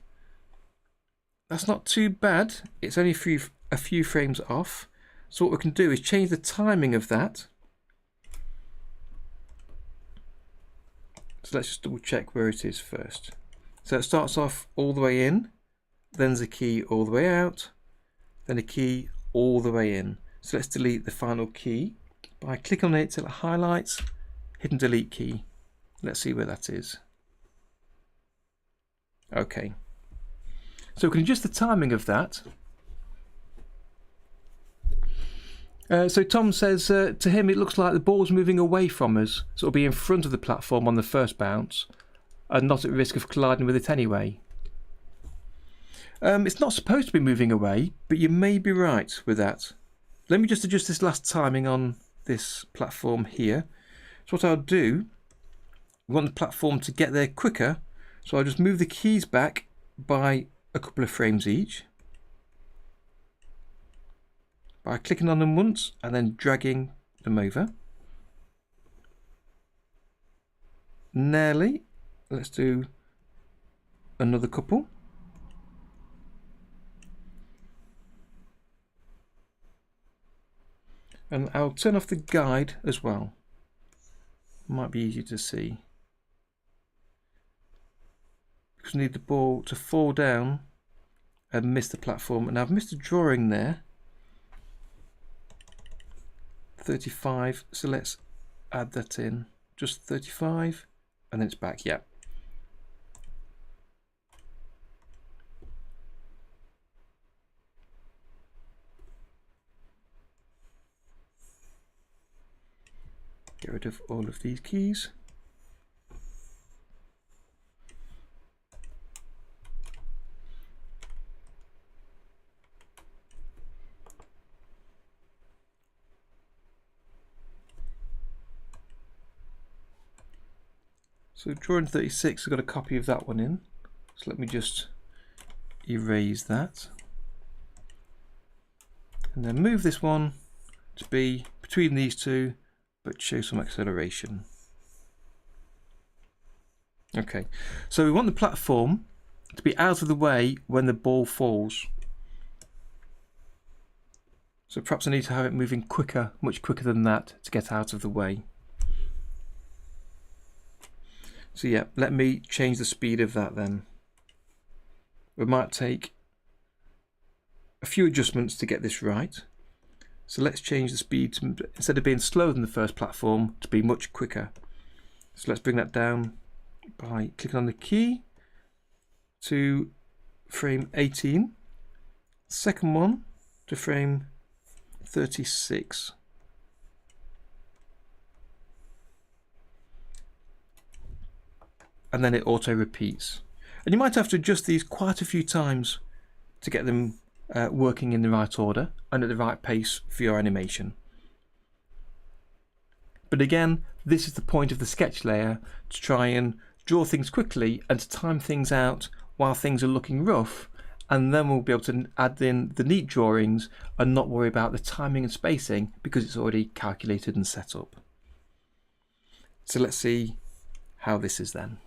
That's not too bad. It's only a few frames off. So what we can do is change the timing of that. So let's just double check where it is first. So it starts off all the way in, then there's a key all the way out, then a key all the way in. So let's delete the final key by clicking on it till it highlights, hidden delete key. Let's see where that is. Okay, so we can adjust the timing of that. So Tom says to him it looks like the ball's moving away from us, so it'll be in front of the platform on the first bounce and not at risk of colliding with it anyway. It's not supposed to be moving away, but you may be right with that. Let me just adjust this last timing on this platform here. So what I'll do, we want the platform to get there quicker, so I'll just move the keys back by a couple of frames each by clicking on them once and then dragging them over. nearly. Let's do another couple. And I'll turn off the guide as well. Might be easier to see. Because we need the ball to fall down and miss the platform. And I've missed a drawing there. 35, so let's add that in. Just 35, and then it's back, yeah. Get rid of all of these keys. So drawing 36, I've got a copy of that one in. So let me just erase that. And then move this one to be between these two, but show some acceleration. Okay, so we want the platform to be out of the way when the ball falls. So perhaps I need to have it moving quicker, much quicker than that, to get out of the way. So yeah, let me change the speed of that then. We might take a few adjustments to get this right. So let's change the speed to, instead of being slower than the first platform, to be much quicker. So let's bring that down by clicking on the key to frame 18. Second one to frame 36. And then it auto repeats. And you might have to adjust these quite a few times to get them working in the right order and at the right pace for your animation. But again, this is the point of the sketch layer, to try and draw things quickly and to time things out while things are looking rough, and then we'll be able to add in the neat drawings and not worry about the timing and spacing because it's already calculated and set up. So let's see how this is then.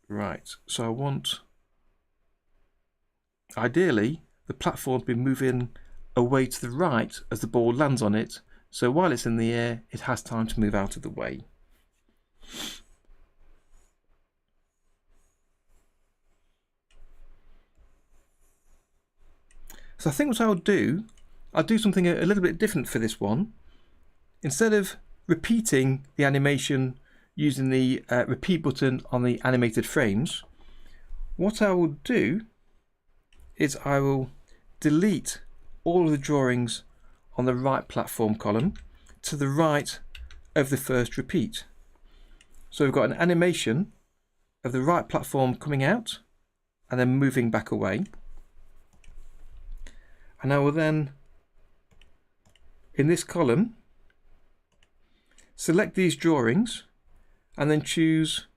Right, so I want, ideally, the platform to be moving away to the right as the ball lands on it, so while it's in the air, it has time to move out of the way. So I think what I'll do something a little bit different for this one. Instead of repeating the animation using the repeat button on the animated frames, what I will do is I will delete all of the drawings on the right platform column to the right of the first repeat. So we've got an animation of the right platform coming out and then moving back away. And I will then, in this column, select these drawings and then choose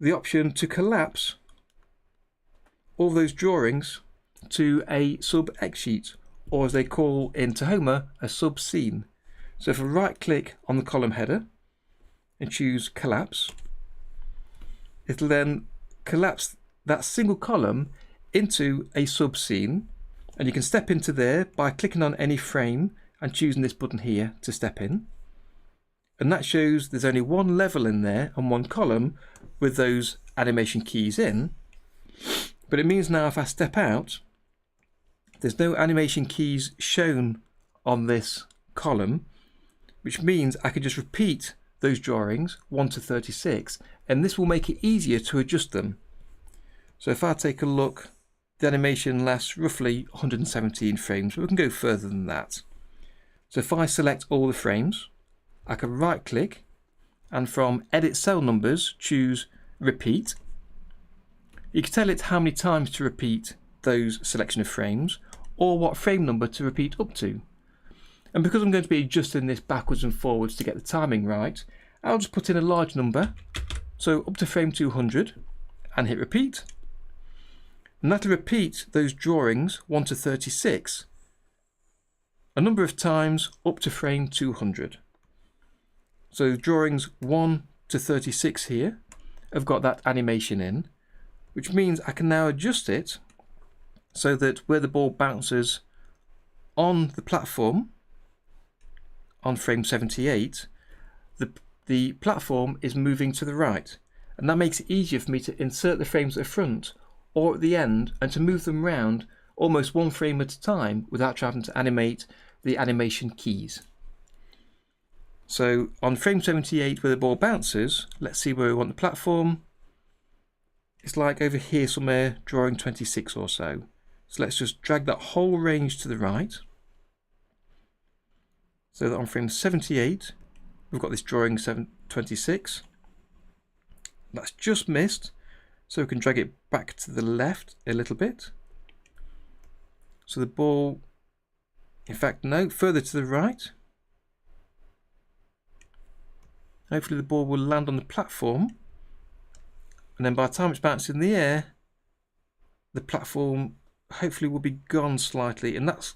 the option to collapse all those drawings to a sub-X sheet, or as they call in Tahoma, a sub-scene. So if I right click on the column header and choose collapse, it'll then collapse that single column into a sub-scene, and you can step into there by clicking on any frame and choosing this button here to step in. And that shows there's only one level in there and one column with those animation keys in. But it means now if I step out, there's no animation keys shown on this column, which means I can just repeat those drawings 1 to 36, and this will make it easier to adjust them. So if I take a look, the animation lasts roughly 117 frames, but we can go further than that. So if I select all the frames, I can right click and from edit cell numbers choose repeat. You can tell it how many times to repeat those selection of frames or what frame number to repeat up to. And because I'm going to be adjusting this backwards and forwards to get the timing right, I'll just put in a large number, so up to frame 200, and hit repeat. And that'll repeat those drawings 1 to 36. a number of times up to frame 200. So drawings 1 to 36 here have got that animation in, which means I can now adjust it so that where the ball bounces on the platform on frame 78, the platform is moving to the right, and that makes it easier for me to insert the frames at the front or at the end and to move them round almost one frame at a time without having to animate the animation keys. So on frame 78 where the ball bounces, let's see where we want the platform. It's like over here somewhere, drawing 26 or so. So let's just drag that whole range to the right. So that on frame 78, we've got this drawing 26. That's just missed, so we can drag it back to the left a little bit. So the ball, in fact, no, further to the right. Hopefully the ball will land on the platform, and then by the time it's bounced in the air, the platform hopefully will be gone slightly, and that's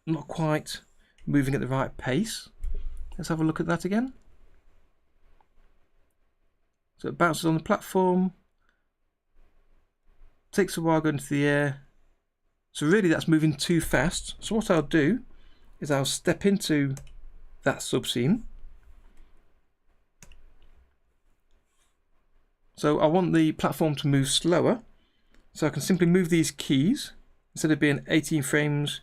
not quite moving at the right pace. Let's have a look at that again. So it bounces on the platform, takes a while going into the air. So really that's moving too fast. So what I'll do is I'll step into that subscene. So I want the platform to move slower. So I can simply move these keys. Instead of being 18 frames,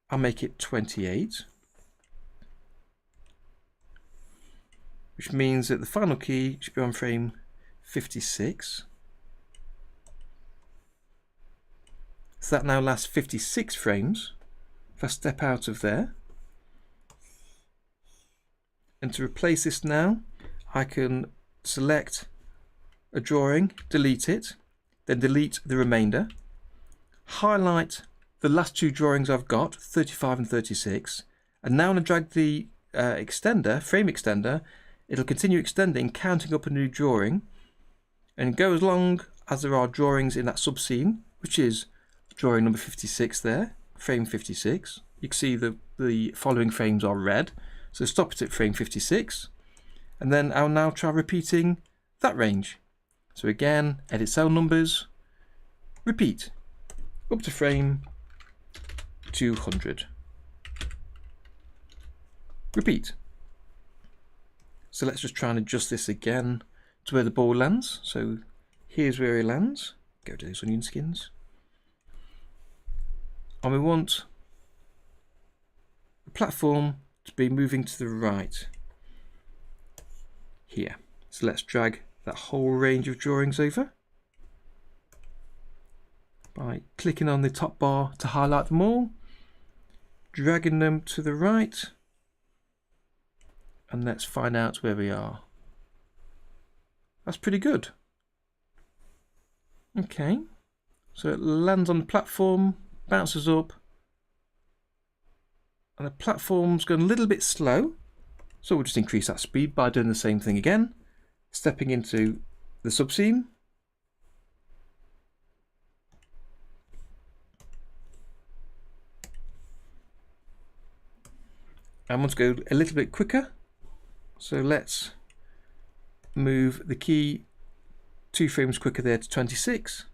I'll make it 28. Which means that the final key should be on frame 56. So that now lasts 56 frames. If I step out of there, and to replace this now, I can select a drawing, delete it, then delete the remainder, highlight the last two drawings I've got, 35 and 36, and now when I drag the frame extender, it'll continue extending, counting up a new drawing, and go as long as there are drawings in that subscene, which is drawing number 56 there, frame 56. You can see the following frames are red, so stop it at frame 56, and then I'll now try repeating that range. So again, edit cell numbers, repeat, up to frame 200. Repeat. So let's just try and adjust this again to where the ball lands. So here's where he lands. Go to those onion skins. And we want the platform to be moving to the right here. So let's drag that whole range of drawings over by clicking on the top bar to highlight them all, dragging them to the right, and let's find out where we are. That's pretty good. Okay, so it lands on the platform, bounces up, and the platform's going a little bit slow, so we'll just increase that speed by doing the same thing again, stepping into the subscene, I want to go a little bit quicker, so let's move the key 2 frames quicker there to 26,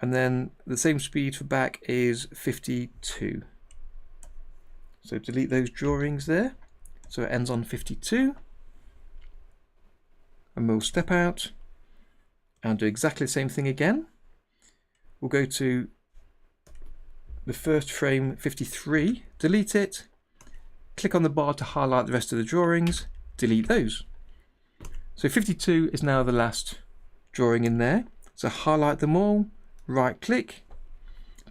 and then the same speed for back is 52. So delete those drawings there, so it ends on 52, and we'll step out and do exactly the same thing again. We'll go to the first frame 53, delete it, click on the bar to highlight the rest of the drawings, delete those. So 52 is now the last drawing in there. So highlight them all, right click,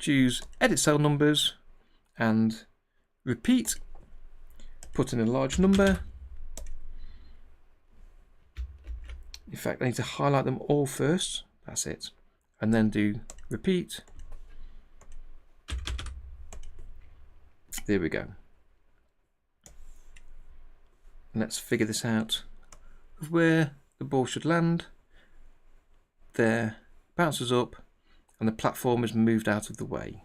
choose edit cell numbers and repeat, put in a large number. In fact, I need to highlight them all first, that's it, and then do repeat. There we go. Let's figure this out of where the ball should land. There, bounces up, and the platform is moved out of the way.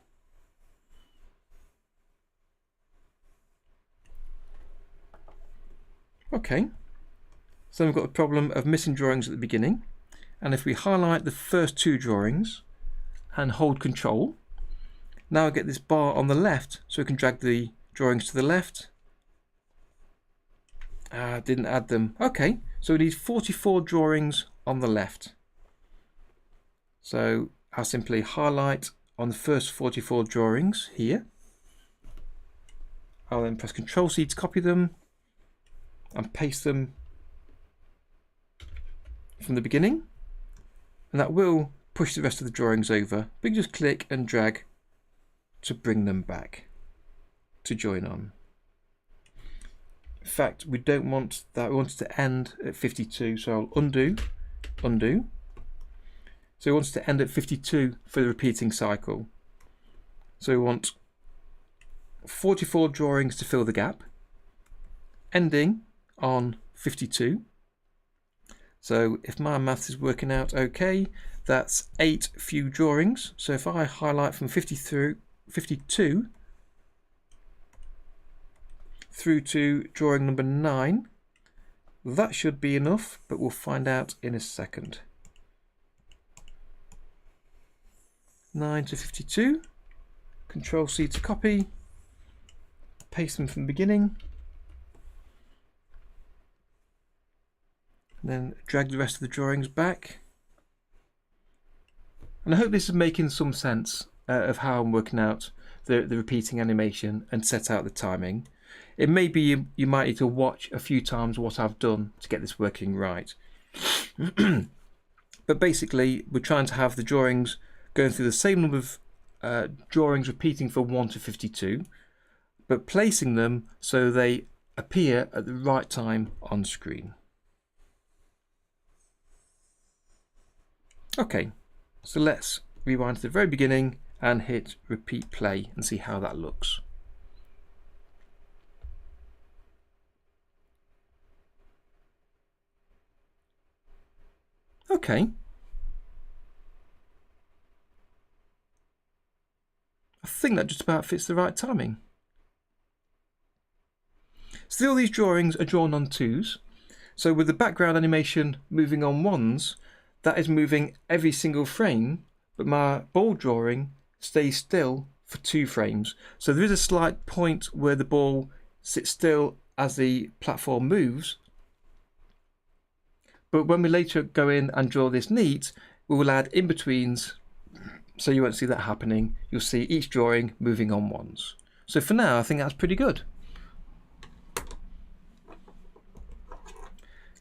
Okay, so we've got the problem of missing drawings at the beginning, and if we highlight the first two drawings and hold Control, now I get this bar on the left, so we can drag the drawings to the left. Didn't add them. Okay, so we need 44 drawings on the left. So I'll simply highlight on the first 44 drawings here. I'll then press Ctrl+C to copy them and paste them from the beginning, and that will push the rest of the drawings over. We can just click and drag to bring them back to join on. In fact, we don't want that, we want it to end at 52, so I'll undo. So we want it to end at 52 for the repeating cycle. So we want 44 drawings to fill the gap, ending on 52. So if my maths is working out okay, that's 8 few drawings. So if I highlight from 52 through to drawing number 9, that should be enough, but we'll find out in a second. 9 to 52, Ctrl+C to copy, paste them from the beginning, and then drag the rest of the drawings back. And I hope this is making some sense of how I'm working out the repeating animation and set out the timing. It may be you might need to watch a few times what I've done to get this working right. But basically, we're trying to have the drawings going through the same number of drawings repeating for 1 to 52, but placing them so they appear at the right time on screen. Okay, so let's rewind to the very beginning and hit repeat play and see how that looks. Okay. I think that just about fits the right timing. Still, all these drawings are drawn on 2s. So with the background animation moving on 1s, that is moving every single frame, but my ball drawing stays still for 2 frames. So there is a slight point where the ball sits still as the platform moves. But when we later go in and draw this neat, we will add in-betweens, so you won't see that happening. You'll see each drawing moving on 1s. So for now, I think that's pretty good.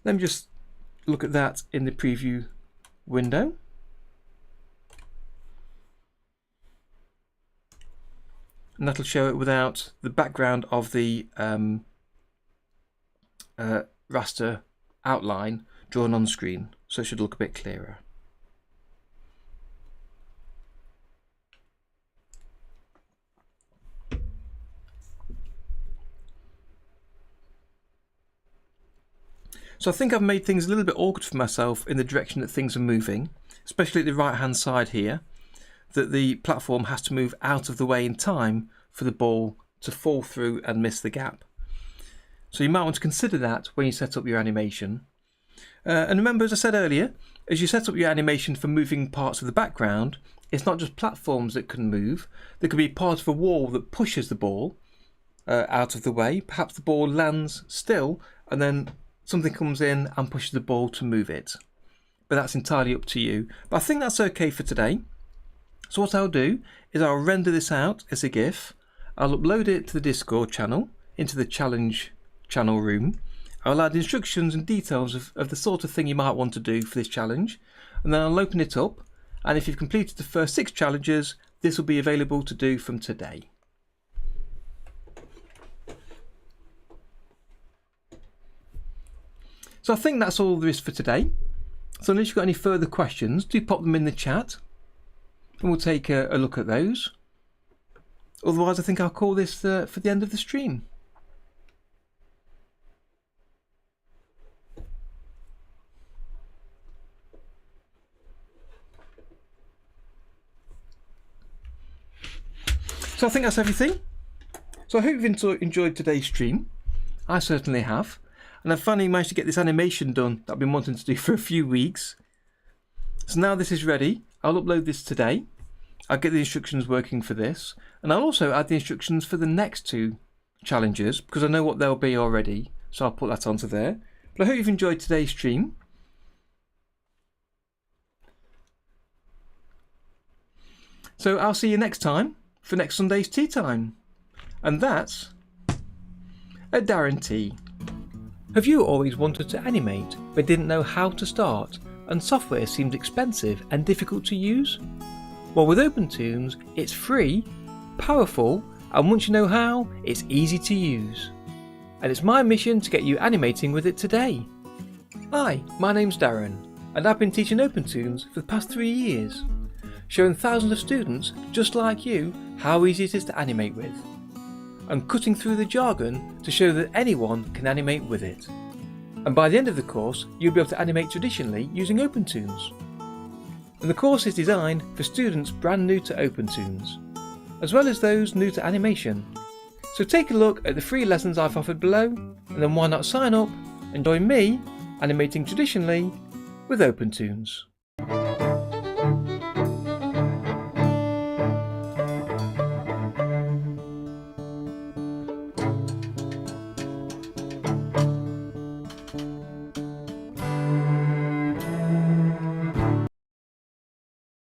Let me just look at that in the preview window. And that'll show it without the background of the raster outline drawn on screen, so it should look a bit clearer. So I think I've made things a little bit awkward for myself in the direction that things are moving, especially at the right hand side here, that the platform has to move out of the way in time for the ball to fall through and miss the gap. So you might want to consider that when you set up your animation. And remember, as I said earlier, as you set up your animation for moving parts of the background, it's not just platforms that can move. There could be part of a wall that pushes the ball out of the way. Perhaps the ball lands still and then something comes in and pushes the ball to move it. But that's entirely up to you. But I think that's okay for today. So what I'll do is I'll render this out as a GIF. I'll upload it to the Discord channel, into the challenge channel room. I'll add instructions and details of the sort of thing you might want to do for this challenge, and then I'll open it up, and if you've completed the first 6 challenges, this will be available to do from today. So I think that's all there is for today. So unless you've got any further questions, do pop them in the chat and we'll take a look at those. Otherwise, I think I'll call this for the end of the stream. So I think that's everything. So I hope you've enjoyed today's stream. I certainly have. and I finally managed to get this animation done that I've been wanting to do for a few weeks. So now this is ready. I'll upload this today. I'll get the instructions working for this, and I'll also add the instructions for the next 2 challenges because I know what they'll be already, so I'll put that onto there. But I hope you've enjoyed today's stream. So I'll see you next time for next Sunday's tea time. And that's a Darren Tea. Have you always wanted to animate but didn't know how to start and software seemed expensive and difficult to use? Well, with OpenToonz, it's free, powerful, and once you know how, it's easy to use. And it's my mission to get you animating with it today. Hi, my name's Darren, and I've been teaching OpenToonz for the past 3 years, showing thousands of students just like you how easy it is to animate with, and cutting through the jargon to show that anyone can animate with it. And by the end of the course, you'll be able to animate traditionally using OpenToonz. And the course is designed for students brand new to OpenToonz, as well as those new to animation. So take a look at the free lessons I've offered below, and then why not sign up and join me animating traditionally with OpenToonz.